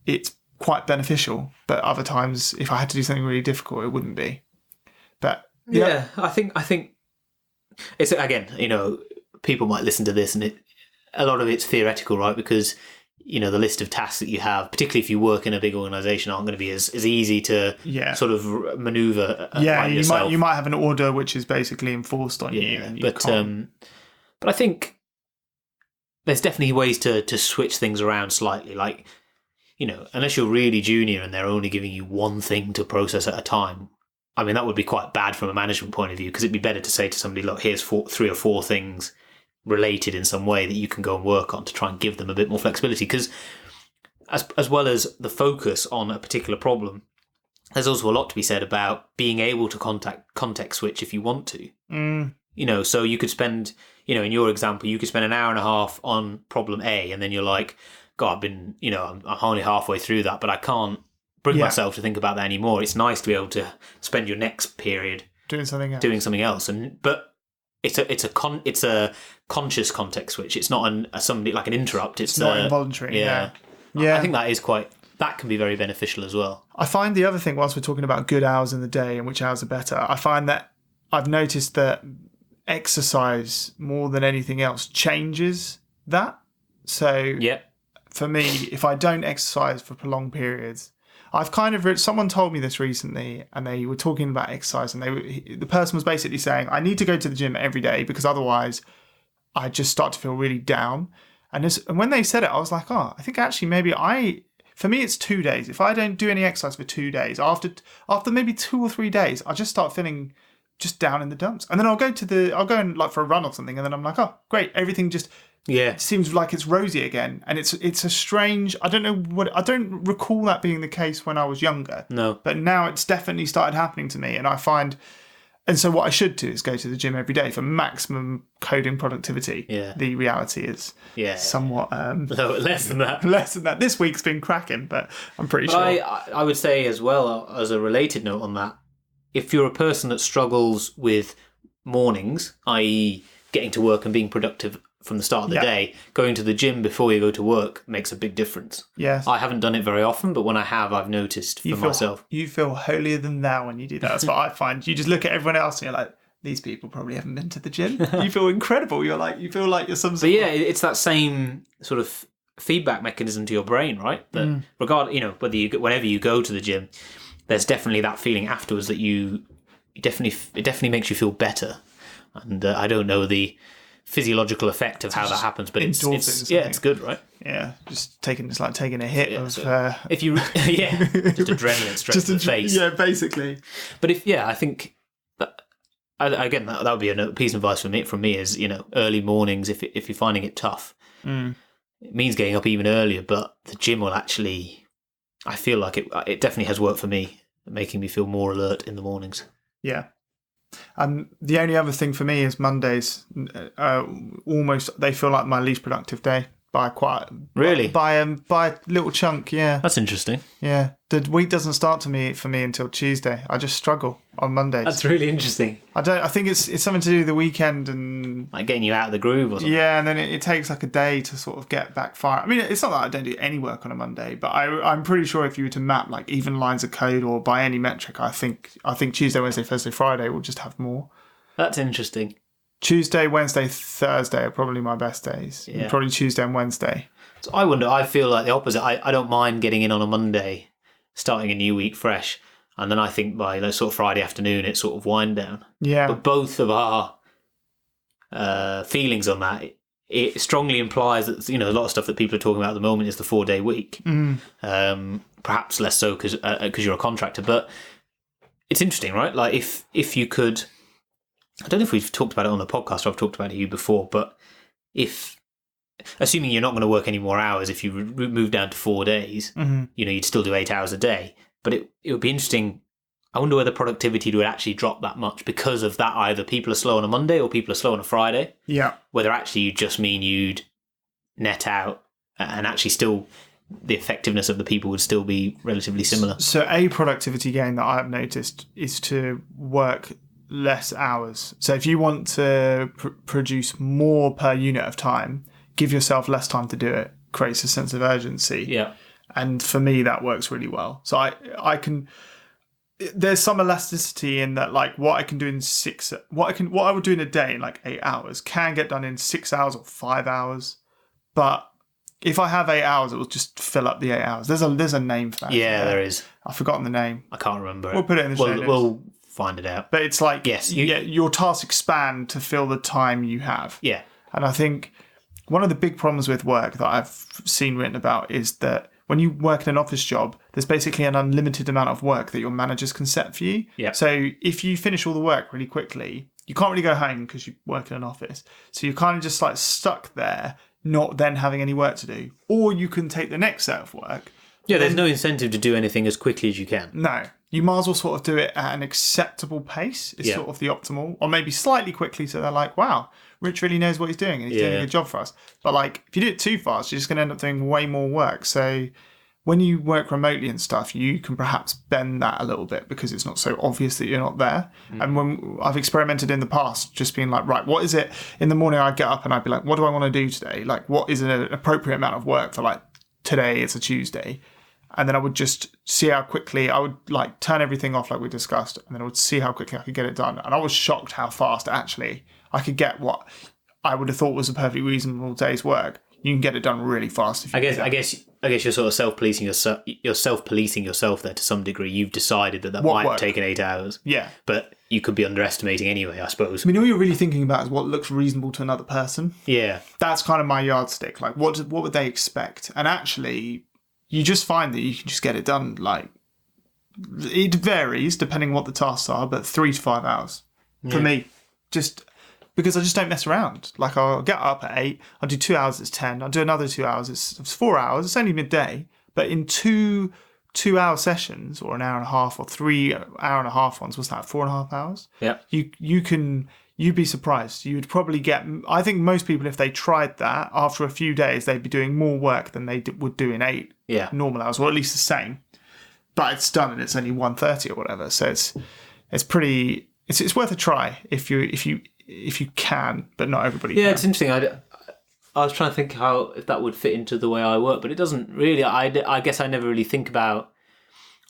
[SPEAKER 2] it's quite beneficial. But other times, if I had to do something really difficult, it wouldn't be. But
[SPEAKER 1] yeah, I think it's, again, people might listen to this and a lot of it's theoretical, right? Because the list of tasks that you have, particularly if you work in a big organisation, aren't going to be as easy to sort of manoeuvre.
[SPEAKER 2] You might have an order which is basically enforced on you. And
[SPEAKER 1] but I think there's definitely ways to switch things around slightly. Like, unless you're really junior and they're only giving you one thing to process at a time, I mean, that would be quite bad from a management point of view, because it'd be better to say to somebody, look, here's 3 or 4 things related in some way that you can go and work on, to try and give them a bit more flexibility. Because as well as the focus on a particular problem, there's also a lot to be said about being able to context switch if you want to. So you could spend, in your example, you could spend an hour and a half on problem A, and then you're like, God, I've been, I'm only halfway through that, but I can't bring myself to think about that anymore. It's nice to be able to spend your next period
[SPEAKER 2] doing something else.
[SPEAKER 1] But it's a conscious context switch. It's not somebody like an interrupt. It's
[SPEAKER 2] not involuntary. Yeah.
[SPEAKER 1] I think that can be very beneficial as well.
[SPEAKER 2] I find the other thing, whilst we're talking about good hours in the day and which hours are better, I find that I've noticed that exercise more than anything else changes that. So for me, if I don't exercise for prolonged periods, I've kind of someone told me this recently, and they were talking about exercise, and the person was basically saying, I need to go to the gym every day because otherwise I just start to feel really down. And when they said it, I was like, I think actually maybe for me it's 2 days. If I don't do any exercise for 2 days, after maybe 2 or 3 days, I just start feeling just down in the dumps. And then I'll go and like for a run or something, and then I'm like, oh great, everything just seems like it's rosy again. And it's a strange, I don't recall that being the case when I was younger.
[SPEAKER 1] No.
[SPEAKER 2] But now it's definitely started happening to me, and I find, and so what I should do is go to the gym every day for maximum coding productivity.
[SPEAKER 1] Yeah.
[SPEAKER 2] The reality is somewhat
[SPEAKER 1] less than that.
[SPEAKER 2] Less than that. This week's been cracking, but I'm pretty sure.
[SPEAKER 1] I would say as well, as a related note on that, if you're a person that struggles with mornings, i.e. getting to work and being productive from the start of the day, going to the gym before you go to work makes a big difference.
[SPEAKER 2] Yes.
[SPEAKER 1] I haven't done it very often, but when I have, I've noticed myself.
[SPEAKER 2] You feel holier than thou when you do that. That's what I find. You just look at everyone else and you're like, these people probably haven't been to the gym. You feel incredible. You feel like you're some sort
[SPEAKER 1] But it's that same sort of feedback mechanism to your brain, right? That whenever you go to the gym, there's definitely that feeling afterwards that it definitely makes you feel better. And I don't know the physiological effect of how that happens, but it's good, right?
[SPEAKER 2] Yeah, it's like taking a hit of
[SPEAKER 1] if you just adrenaline straight to the face.
[SPEAKER 2] Yeah, basically.
[SPEAKER 1] But I think that, again, that would be a piece of advice from me is, early mornings, if you're finding it tough, it means getting up even earlier, but the gym will actually, I feel like it definitely has worked for me, making me feel more alert in the mornings.
[SPEAKER 2] Yeah. And the only other thing for me is Mondays. Almost, they feel like my least productive day by a little chunk. Yeah,
[SPEAKER 1] that's interesting.
[SPEAKER 2] Yeah, the week doesn't start for me until Tuesday. I just struggle on Mondays.
[SPEAKER 1] That's really interesting.
[SPEAKER 2] I think it's something to do with the weekend and
[SPEAKER 1] like getting you out of the groove or something.
[SPEAKER 2] Yeah, and then it takes like a day to sort of get back fire. I mean, it's not that I don't do any work on a Monday, but I'm pretty sure if you were to map like even lines of code or by any metric, I think Tuesday, Wednesday, Thursday, Friday will just have more.
[SPEAKER 1] That's interesting.
[SPEAKER 2] Tuesday, Wednesday, Thursday are probably my best days. Yeah. Probably Tuesday and Wednesday.
[SPEAKER 1] So I feel like the opposite. I don't mind getting in on a Monday, starting a new week fresh. And then I think by sort of Friday afternoon, it's sort of wind down. Yeah. But both of our feelings on that, it strongly implies that, a lot of stuff that people are talking about at the moment is the 4-day week. Perhaps less so because you're a contractor. But it's interesting, right? Like if you could... I don't know if we've talked about it on the podcast or I've talked about it to you before, but assuming you're not going to work any more hours, if you move down to 4 days, you'd still do 8 hours a day. But it would be interesting. I wonder whether productivity would actually drop that much because of that. Either people are slow on a Monday or people are slow on a Friday. Yeah. Whether actually you just mean you'd net out and actually still the effectiveness of the people would still be relatively similar.
[SPEAKER 2] So a productivity gain that I've noticed is to work less hours. So if you want to produce more per unit of time, give yourself less time to do it. Creates a sense of urgency. Yeah. And for me, that works really well. So I can. There's some elasticity in that, like what I can do in what I would do in a day in like 8 hours can get done in 6 hours or 5 hours. But if I have 8 hours, it will just fill up the 8 hours. There's a name for that.
[SPEAKER 1] Yeah, there is.
[SPEAKER 2] I've forgotten the name.
[SPEAKER 1] I can't remember it.
[SPEAKER 2] We'll put it in the show notes.
[SPEAKER 1] We'll find it out.
[SPEAKER 2] But it's like,
[SPEAKER 1] yes,
[SPEAKER 2] your tasks expand to fill the time you have.
[SPEAKER 1] Yeah.
[SPEAKER 2] And I think one of the big problems with work that I've seen written about is that when you work in an office job, there's basically an unlimited amount of work that your managers can set for you.
[SPEAKER 1] Yeah.
[SPEAKER 2] So if you finish all the work really quickly, you can't really go home because you work in an office. So you're kind of just like stuck there, not then having any work to do. Or you can take the next set of work.
[SPEAKER 1] Yeah, there's no incentive to do anything as quickly as you can.
[SPEAKER 2] No. You might as well sort of do it at an acceptable pace. It's sort of the optimal. Or maybe slightly quickly so they're like, wow, Rich really knows what he's doing and he's doing a good job for us. But like, if you do it too fast, you're just going to end up doing way more work. So when you work remotely and stuff, you can perhaps bend that a little bit because it's not so obvious that you're not there. And when I've experimented in the past, just being like, right, what is it? In the morning, I'd get up and I'd be like, what do I want to do today? Like, what is an appropriate amount of work for like today? It's a Tuesday. And then I would just see how quickly I would like turn everything off like we discussed. And then I would see how quickly I could get it done. And I was shocked how fast actually I could get what I would have thought was a perfectly reasonable day's work. You can get it done really fast. If you
[SPEAKER 1] I guess you're sort of self-policing yourself. You're self-policing yourself there to some degree. You've decided that might have taken 8 hours.
[SPEAKER 2] Yeah.
[SPEAKER 1] But you could be underestimating anyway, I suppose.
[SPEAKER 2] I mean, all you're really thinking about is what looks reasonable to another person.
[SPEAKER 1] Yeah.
[SPEAKER 2] That's kind of my yardstick. Like, what would they expect? And actually, you just find that you can just get it done. Like, it varies depending on what the tasks are, but 3 to 5 hours for me. Just because I just don't mess around. Like, I'll get up at 8, I'll do 2 hours, it's 10, I'll do another 2 hours, it's 4 hours, it's only midday. But in 2 hour sessions, or an hour and a half, or 3 hour and a half ones, what's that, 4.5 hours?
[SPEAKER 1] Yeah.
[SPEAKER 2] You'd be surprised. You would probably get, I think most people, if they tried that, after a few days, they'd be doing more work than they would do in 8 normal hours, or at least the same. But it's done and it's only 1:30 or whatever. So it's pretty, it's worth a try if you can, but not everybody can.
[SPEAKER 1] It's interesting. I was trying to think if that would fit into the way I work, but it doesn't really. I guess I never really think about,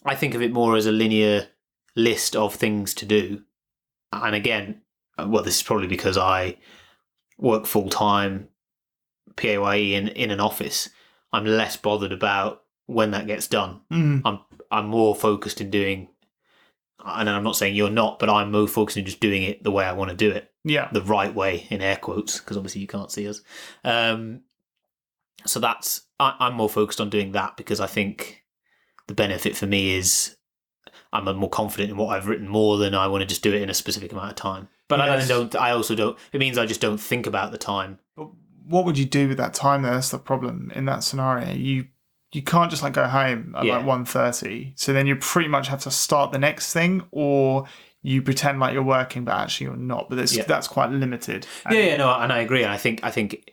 [SPEAKER 1] I think of it more as a linear list of things to do. And again, well, this is probably because I work full-time, PAYE in an office. I'm less bothered about when that gets done. I'm more focused in doing, and I'm not saying you're not, but I'm more focused in just doing it the way I want to do it.
[SPEAKER 2] Yeah.
[SPEAKER 1] The right way, in air quotes, because obviously you can't see us. So I'm more focused on doing that because I think the benefit for me is I'm more confident in what I've written more than I want to just do it in a specific amount of time. But I also don't, it means I just don't think about the time.
[SPEAKER 2] But what would you do with that time though? That's the problem in that scenario. You can't just like go home at like 1:30. So then you pretty much have to start the next thing, or you pretend like you're working, but actually you're not. But that's quite limited.
[SPEAKER 1] And I agree. And I think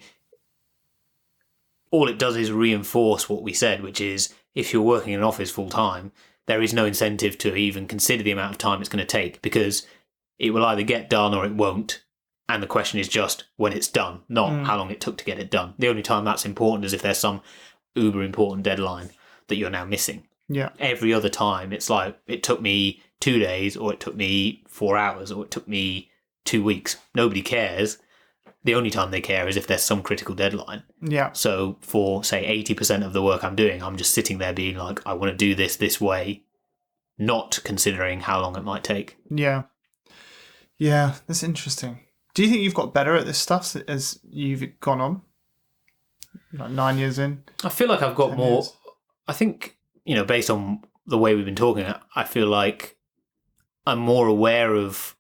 [SPEAKER 1] all it does is reinforce what we said, which is if you're working in an office full time, there is no incentive to even consider the amount of time it's going to take, because it will either get done or it won't. And the question is just when it's done, not how long it took to get it done. The only time that's important is if there's some uber important deadline that you're now missing.
[SPEAKER 2] Yeah.
[SPEAKER 1] Every other time, it's like it took me 2 days, or it took me 4 hours, or it took me 2 weeks. Nobody cares. The only time they care is if there's some critical deadline.
[SPEAKER 2] Yeah.
[SPEAKER 1] So for, say, 80% of the work I'm doing, I'm just sitting there being like, I want to do this way, not considering how long it might take.
[SPEAKER 2] Yeah. Yeah, that's interesting. Do you think you've got better at this stuff as you've gone on? Like 9 years in?
[SPEAKER 1] I feel like I've got more. Years? I think, based on the way we've been talking, I feel like I'm more aware of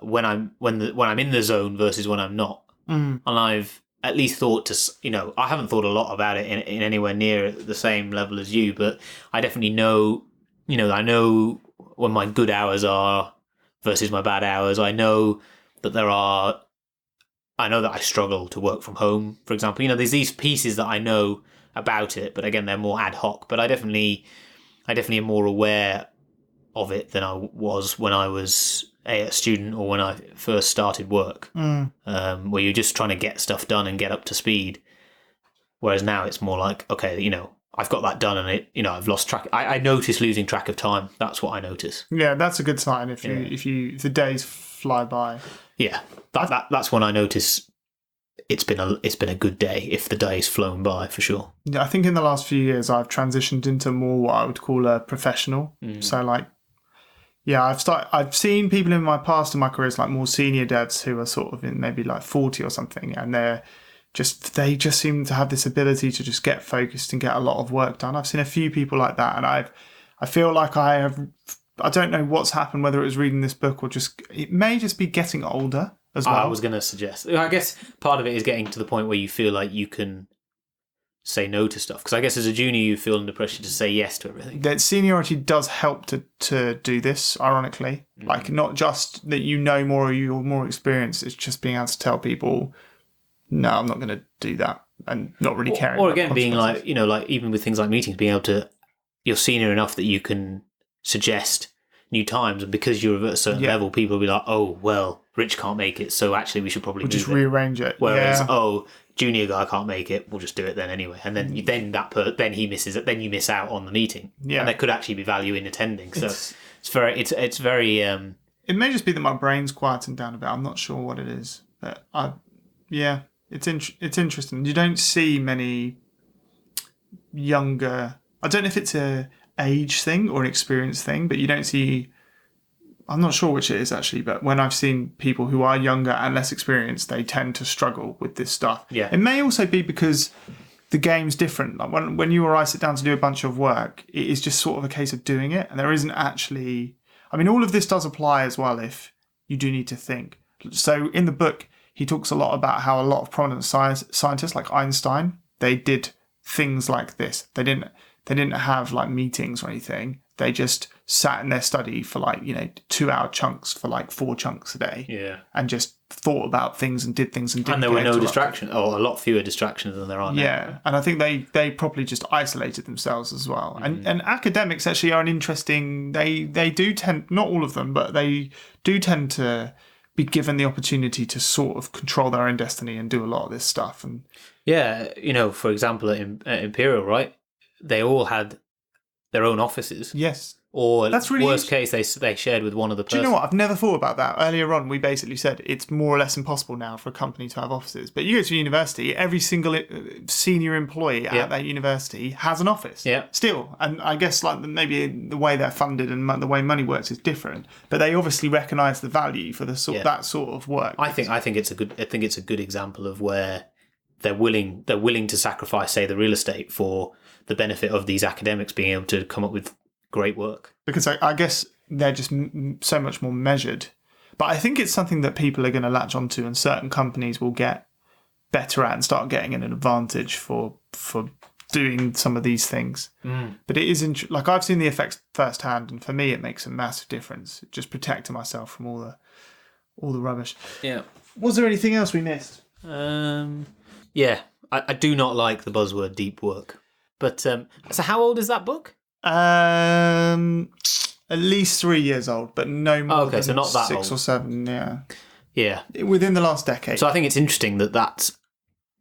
[SPEAKER 1] when I'm in the zone versus when I'm not. And I've at least thought I haven't thought a lot about it in anywhere near the same level as you, but I definitely know, I know when my good hours are versus my bad hours. I know that I struggle to work from home, for example. There's these pieces that I know about it, but again, they're more ad hoc. But I definitely am more aware of it than I was when I was a student or when I first started work, where you're just trying to get stuff done and get up to speed. Whereas now it's more like, okay, I've got that done and I've lost track. I notice losing track of time. That's what I notice.
[SPEAKER 2] Yeah, that's a good sign if the days fly by.
[SPEAKER 1] Yeah, that's when I notice it's been a good day if the day's flown by, for sure.
[SPEAKER 2] Yeah, I think in the last few years I've transitioned into more what I would call a professional. So like, yeah, I've seen people in my past in my careers, like more senior devs who are sort of in maybe like 40 or something, and they just seem to have this ability to just get focused and get a lot of work done. I've seen a few people like that, and I feel like I don't know what's happened, whether it was reading this book or it may just be getting older as well.
[SPEAKER 1] I was going to suggest, I guess part of it is getting to the point where you feel like you can say no to stuff. Because I guess as a junior, you feel under pressure to say yes to everything.
[SPEAKER 2] That seniority does help to do this, ironically. Like, not just that you know more or you're more experienced, it's just being able to tell people, no, I'm not going to do that, and not really caring.
[SPEAKER 1] Or again, being like, like even with things like meetings, being able to, you're senior enough that you can suggest new times, and because you're at a certain level, people will be like, oh, well, Rich can't make it, so actually we should probably
[SPEAKER 2] just rearrange it.
[SPEAKER 1] Whereas, junior guy can't make it, we'll just do it then anyway. And then then he misses it, then you miss out on the meeting. Yeah. And there could actually be value in attending. So it's very
[SPEAKER 2] it may just be that my brain's quietened down a bit. I'm not sure what it is. But it's interesting. You don't see many younger, I don't know if it's a age thing or an experience thing, but you don't see, I'm not sure which it is actually, but when I've seen people who are younger and less experienced, they tend to struggle with this stuff.
[SPEAKER 1] Yeah.
[SPEAKER 2] It may also be because the game's different. Like when you or I sit down to do a bunch of work, it is just sort of a case of doing it, and there isn't actually, I mean, all of this does apply as well if you do need to think. So in the book, he talks a lot about how a lot of prominent scientists like Einstein, they did things like this. They didn't have like meetings or anything. They just sat in their study for 2-hour chunks for 4 chunks a day.
[SPEAKER 1] Yeah.
[SPEAKER 2] And just thought about things and did things and didn't.
[SPEAKER 1] And there were no distractions, or a lot fewer distractions than there are now.
[SPEAKER 2] Yeah. And I think they probably just isolated themselves as well. And academics actually are an interesting, they do tend, not all of them, but they do tend to be given the opportunity to sort of control their own destiny and do a lot of this stuff. And
[SPEAKER 1] for example, at Imperial, right? They all had their own offices.
[SPEAKER 2] Yes.
[SPEAKER 1] Or that's really worst case, they shared with one other person.
[SPEAKER 2] Do you know what? I've never thought about that. Earlier on, we basically said it's more or less impossible now for a company to have offices. But you go to university, every single senior employee at that university has an office.
[SPEAKER 1] Yeah.
[SPEAKER 2] Still. And I guess maybe the way they're funded and the way money works is different. But they obviously recognise the value for that sort of work.
[SPEAKER 1] I think it's a good example of where they're willing to sacrifice, say, the real estate for the benefit of these academics being able to come up with great work.
[SPEAKER 2] Because I guess they're just so much more measured. But I think it's something that people are going to latch onto, and certain companies will get better at and start getting an advantage for doing some of these things. But it is I've seen the effects firsthand, and for me it makes a massive difference. Just protecting myself from all the rubbish.
[SPEAKER 1] Yeah.
[SPEAKER 2] Was there anything else we missed?
[SPEAKER 1] Yeah. I do not like the buzzword deep work. But so how old is that book?
[SPEAKER 2] At least 3 years old, but no more than
[SPEAKER 1] so not that
[SPEAKER 2] 6
[SPEAKER 1] old.
[SPEAKER 2] or 7, yeah.
[SPEAKER 1] Yeah.
[SPEAKER 2] Within the last decade.
[SPEAKER 1] So I think it's interesting that that's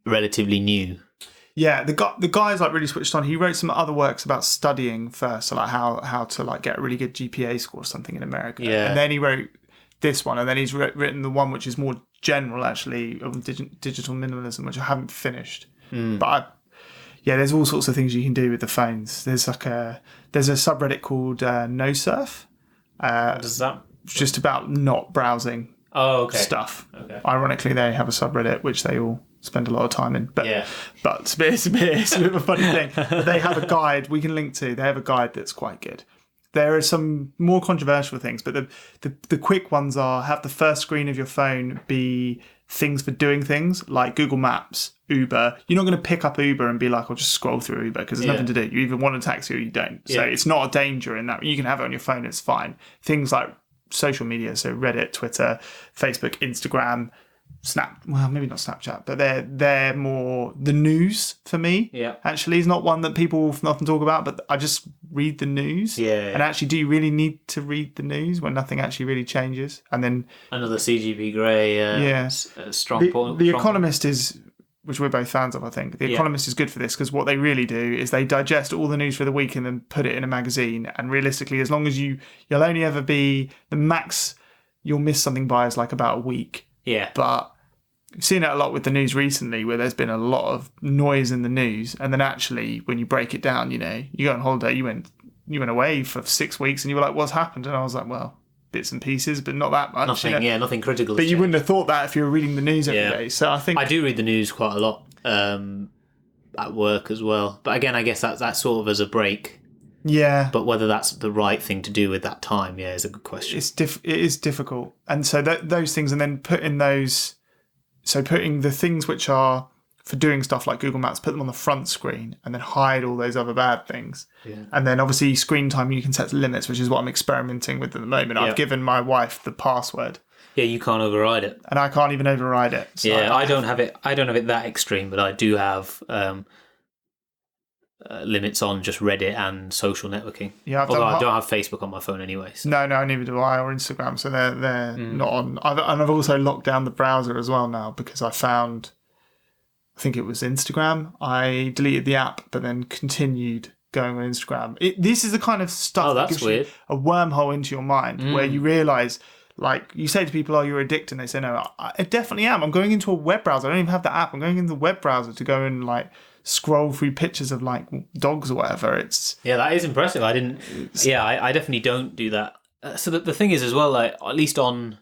[SPEAKER 1] relatively new.
[SPEAKER 2] Yeah, the guy's really switched on. He wrote some other works about studying first, so how to get a really good GPA score or something in America.
[SPEAKER 1] Yeah.
[SPEAKER 2] And then he wrote this one, and then he's written the one which is more general, actually, of digital minimalism, which I haven't finished. But there's all sorts of things you can do with the phones. There's a subreddit called No Surf.
[SPEAKER 1] What is that?
[SPEAKER 2] It's just about not browsing stuff. Okay. Ironically, they have a subreddit which they all spend a lot of time in. But it's a bit of a funny thing. But they have a guide we can link to. They have a guide that's quite good. There are some more controversial things, but the quick ones are have the first screen of your phone be things for doing things like Google Maps, Uber. You're not going to pick up Uber and be like, I'll just scroll through Uber because there's nothing to do. You either want a taxi or you don't. So it's not a danger in that. You can have it on your phone, it's fine. Things like social media, so Reddit, Twitter, Facebook, Instagram, maybe not Snapchat, but they're more the news for me.
[SPEAKER 1] Yeah.
[SPEAKER 2] Actually, it's not one that people often talk about, but I just read the news.
[SPEAKER 1] Yeah.
[SPEAKER 2] And actually, do you really need to read the news when nothing actually really changes? And then
[SPEAKER 1] another CGP Grey strong point.
[SPEAKER 2] The Economist is, which we're both fans of, I think. The Economist is good for this because what they really do is they digest all the news for the week and then put it in a magazine. And realistically, as long as you'll only ever be the max you'll miss something by is about a week.
[SPEAKER 1] Yeah.
[SPEAKER 2] But I've seen it a lot with the news recently, where there's been a lot of noise in the news, and then actually when you break it down, you go on holiday, you went away for 6 weeks, and you were like, what's happened? And I was like, well, bits and pieces, but not that much.
[SPEAKER 1] Nothing, nothing critical.
[SPEAKER 2] But you wouldn't have thought that if you were reading the news every day. So I think
[SPEAKER 1] I do read the news quite a lot at work as well. But again, I guess that's sort of as a break.
[SPEAKER 2] Yeah.
[SPEAKER 1] But whether that's the right thing to do with that time, is a good question.
[SPEAKER 2] It is difficult. And so those things, and then putting the things which are for doing stuff like Google Maps, put them on the front screen and then hide all those other bad things.
[SPEAKER 1] Yeah.
[SPEAKER 2] And then obviously screen time, you can set limits, which is what I'm experimenting with at the moment. I've given my wife the password.
[SPEAKER 1] Yeah, you can't override it.
[SPEAKER 2] And I can't even override it. So
[SPEAKER 1] I don't have it that extreme, but I do have limits on just Reddit and social networking. Yeah, although I don't have Facebook on my phone anyway. So.
[SPEAKER 2] No, neither do I, or Instagram. So they're not on. And I've also locked down the browser as well now, because I found, I think it was Instagram, I deleted the app but then continued going on Instagram. This is the kind of stuff that gives you a wormhole into your mind where you realise, like, you say to people, oh, you're addicted, and they say, no, I definitely am. I'm going into a web browser. I don't even have the app. I'm going into the web browser to go and like scroll through pictures of like dogs or whatever.
[SPEAKER 1] That is impressive. I definitely don't do that. So the thing is as well, like, at least on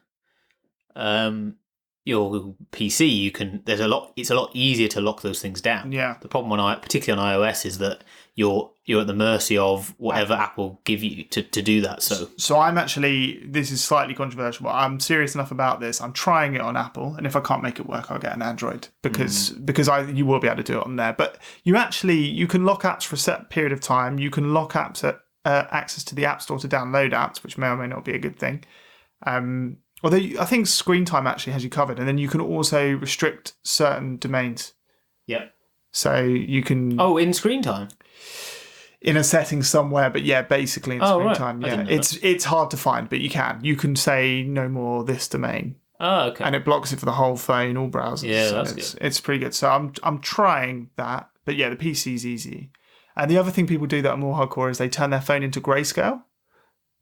[SPEAKER 1] your PC, it's a lot easier to lock those things down.
[SPEAKER 2] Yeah.
[SPEAKER 1] The problem particularly on iOS, is that you're at the mercy of whatever Apple give you to do that. So
[SPEAKER 2] I'm actually, this is slightly controversial, but I'm serious enough about this. I'm trying it on Apple, and if I can't make it work, I'll get an Android, because you will be able to do it on there. But you can lock apps for a set period of time. You can lock apps at access to the App Store to download apps, which may or may not be a good thing. Although I think Screen Time actually has you covered, and then you can also restrict certain domains.
[SPEAKER 1] Yep.
[SPEAKER 2] So you can...
[SPEAKER 1] Oh, in Screen Time?
[SPEAKER 2] In a setting somewhere, but basically in Screen Time. Yeah, it's hard to find, but you can. You can say no more this domain.
[SPEAKER 1] Oh, okay.
[SPEAKER 2] And it blocks it for the whole phone, all browsers.
[SPEAKER 1] Yeah,
[SPEAKER 2] so
[SPEAKER 1] that's good.
[SPEAKER 2] It's pretty good. So I'm trying that, but the PC's easy. And the other thing people do that are more hardcore is they turn their phone into grayscale.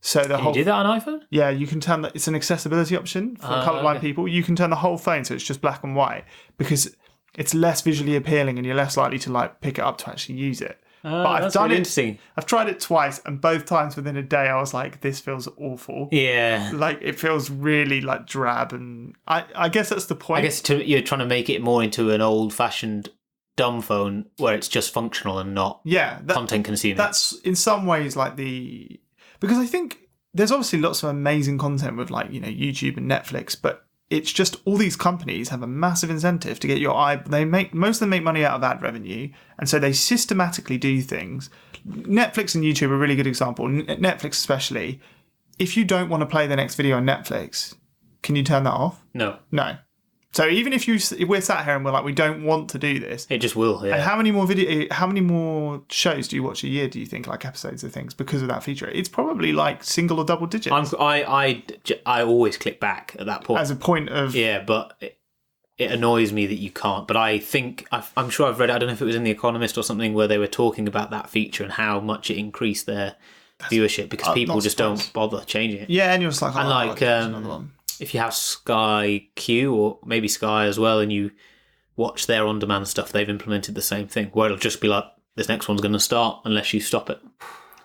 [SPEAKER 2] So
[SPEAKER 1] Can you do that on iPhone?
[SPEAKER 2] Yeah, you can turn that. It's an accessibility option for colourblind people. You can turn the whole phone so it's just black and white, because it's less visually appealing and you're less likely to like pick it up to actually use it. But I've done it. Interesting. I've tried it twice, and both times within a day, I was like, "This feels awful."
[SPEAKER 1] Yeah,
[SPEAKER 2] like it feels really like drab, and I guess that's the point.
[SPEAKER 1] I guess you're trying to make it more into an old-fashioned dumb phone where it's just functional and not content consuming.
[SPEAKER 2] That's in some ways like because I think there's obviously lots of amazing content with like YouTube and Netflix, but it's just all these companies have a massive incentive to get your eye. Most of them make money out of ad revenue, and so they systematically do things. Netflix and YouTube are a really good example. Netflix especially. If you don't want to play the next video on Netflix, can you turn that off?
[SPEAKER 1] No.
[SPEAKER 2] So even if we're sat here and we're like, we don't want to do this,
[SPEAKER 1] it just will. Yeah.
[SPEAKER 2] And how many more shows do you watch a year? Do you think, like episodes of things, because of that feature? It's probably like single or double digits.
[SPEAKER 1] I always click back at that point
[SPEAKER 2] as a point of
[SPEAKER 1] but it annoys me that you can't. But I think I'm sure I've read. I don't know if it was in The Economist or something where they were talking about that feature and how much it increased their viewership, because people just don't bother changing it.
[SPEAKER 2] Yeah, and you're just like,
[SPEAKER 1] another one. If you have Sky Q or maybe Sky as well, and you watch their on-demand stuff, they've implemented the same thing, where it'll just be like, this next one's going to start unless you stop it.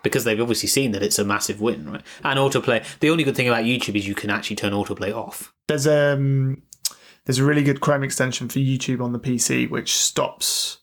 [SPEAKER 1] Because they've obviously seen that it's a massive win, right? And autoplay, the only good thing about YouTube is you can actually turn autoplay off.
[SPEAKER 2] There's a really good Chrome extension for YouTube on the PC which stops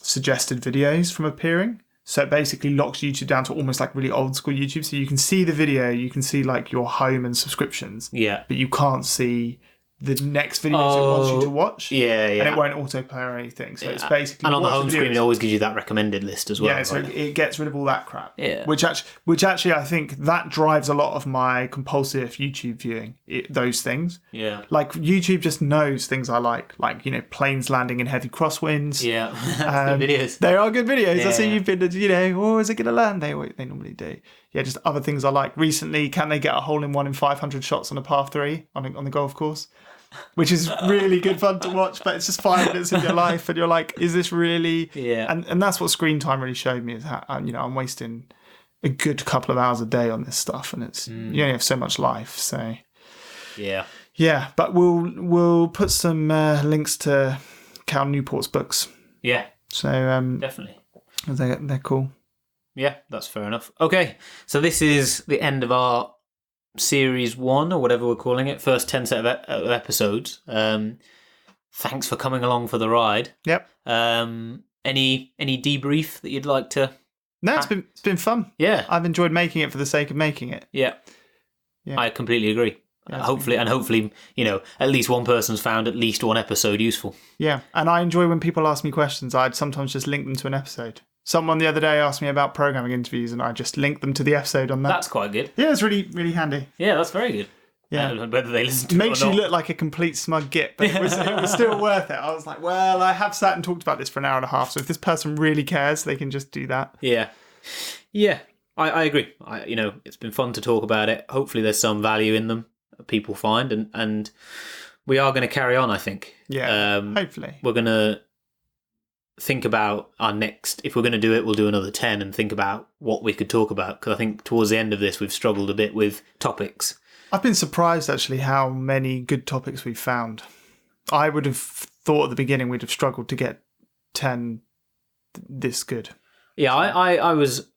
[SPEAKER 2] suggested videos from appearing. So it basically locks YouTube down to almost like really old school YouTube. So you can see the video, you can see like your home and subscriptions.
[SPEAKER 1] Yeah.
[SPEAKER 2] But you can't see the next videos it wants you to watch.
[SPEAKER 1] Yeah.
[SPEAKER 2] And it won't autoplay or anything. So it's basically...
[SPEAKER 1] And on the home screen, it always gives you that recommended list as well.
[SPEAKER 2] Yeah, so it gets rid of all that crap.
[SPEAKER 1] Yeah.
[SPEAKER 2] Which actually I think that drives a lot of my compulsive YouTube viewing, those things.
[SPEAKER 1] Yeah.
[SPEAKER 2] Like YouTube just knows things I like planes landing in heavy crosswinds.
[SPEAKER 1] Yeah. Good videos.
[SPEAKER 2] They are good videos. I see you've been, is it going to land? They normally do. Yeah, just other things I like. Recently, can they get a hole in 1 in 500 shots on a par 3 on the golf course? Which is really good fun to watch, but it's just 5 minutes of your life, and you're like, is this really?
[SPEAKER 1] Yeah.
[SPEAKER 2] And that's what Screen Time really showed me, is how I'm wasting a good couple of hours a day on this stuff, and it's you only have so much life, so
[SPEAKER 1] yeah.
[SPEAKER 2] Yeah, but we'll put some links to Cal Newport's books.
[SPEAKER 1] Yeah,
[SPEAKER 2] So
[SPEAKER 1] definitely.
[SPEAKER 2] they're cool.
[SPEAKER 1] Yeah, that's fair enough. Okay, so this is the end of our series 1, or whatever we're calling it, first 10 set of episodes. Thanks for coming along for the ride.
[SPEAKER 2] Yep.
[SPEAKER 1] Any debrief that you'd like to?
[SPEAKER 2] No, it's been fun.
[SPEAKER 1] Yeah,
[SPEAKER 2] I've enjoyed making it for the sake of making it.
[SPEAKER 1] yeah. I completely agree.
[SPEAKER 2] Yeah,
[SPEAKER 1] hopefully, at least one person's found at least one episode useful.
[SPEAKER 2] Yeah, and I enjoy when people ask me questions. I'd sometimes just link them to an episode. Someone the other day asked me about programming interviews, and I just linked them to the episode on that.
[SPEAKER 1] That's quite good.
[SPEAKER 2] Yeah, it's really, really handy.
[SPEAKER 1] Yeah, that's very good.
[SPEAKER 2] Yeah,
[SPEAKER 1] whether they listen to
[SPEAKER 2] makes
[SPEAKER 1] it or
[SPEAKER 2] you
[SPEAKER 1] not.
[SPEAKER 2] look like a complete smug git, but it was still worth it. I was like, well, I have sat and talked about this for an hour and a half, so if this person really cares, they can just do that.
[SPEAKER 1] Yeah. I agree. It's been fun to talk about it. Hopefully, there's some value in them that people find, and we are going to carry on. I think.
[SPEAKER 2] Yeah. Hopefully,
[SPEAKER 1] we're going to think about our next. If we're going to do it, we'll do another 10 and think about what we could talk about. Because I think towards the end of this, we've struggled a bit with topics.
[SPEAKER 2] I've been surprised actually how many good topics we've found. I would have thought at the beginning we'd have struggled to get 10 this good.
[SPEAKER 1] Yeah, I was.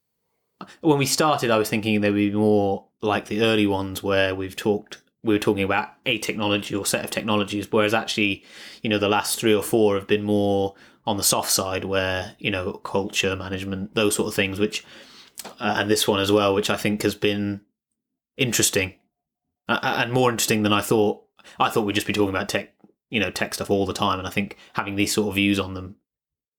[SPEAKER 1] When we started, I was thinking there would be more like the early ones where we were talking about a technology or set of technologies, whereas actually, the last 3 or 4 have been more on the soft side where, culture, management, those sort of things, which, and this one as well, which I think has been interesting and more interesting than I thought. I thought we'd just be talking about tech stuff all the time. And I think having these sort of views on them,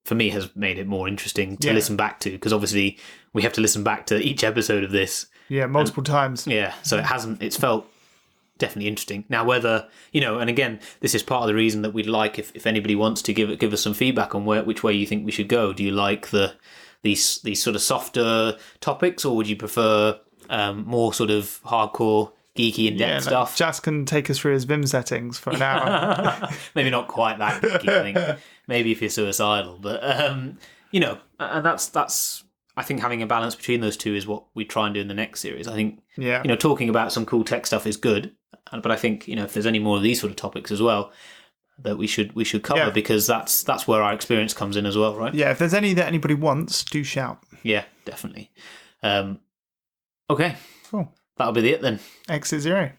[SPEAKER 1] for me, has made it more interesting to listen back to, because obviously we have to listen back to each episode of this.
[SPEAKER 2] Yeah, multiple times.
[SPEAKER 1] Yeah, so it's felt definitely interesting. Now, whether, and again, this is part of the reason that we'd like, if anybody wants to give us some feedback on which way you think we should go. Do you like these sort of softer topics, or would you prefer more sort of hardcore, geeky, in-depth stuff?
[SPEAKER 2] Jas can take us through his Vim settings for an hour.
[SPEAKER 1] Maybe not quite that geeky, I think. Maybe if you're suicidal, but and that's I think having a balance between those two is what we try and do in the next series. I think talking about some cool tech stuff is good, but I think if there's any more of these sort of topics as well that we should cover, because that's where our experience comes in as well, right?
[SPEAKER 2] Yeah, if there's any that anybody wants, do shout.
[SPEAKER 1] Yeah, definitely. Okay,
[SPEAKER 2] cool.
[SPEAKER 1] That'll be it then.
[SPEAKER 2] Exit 0.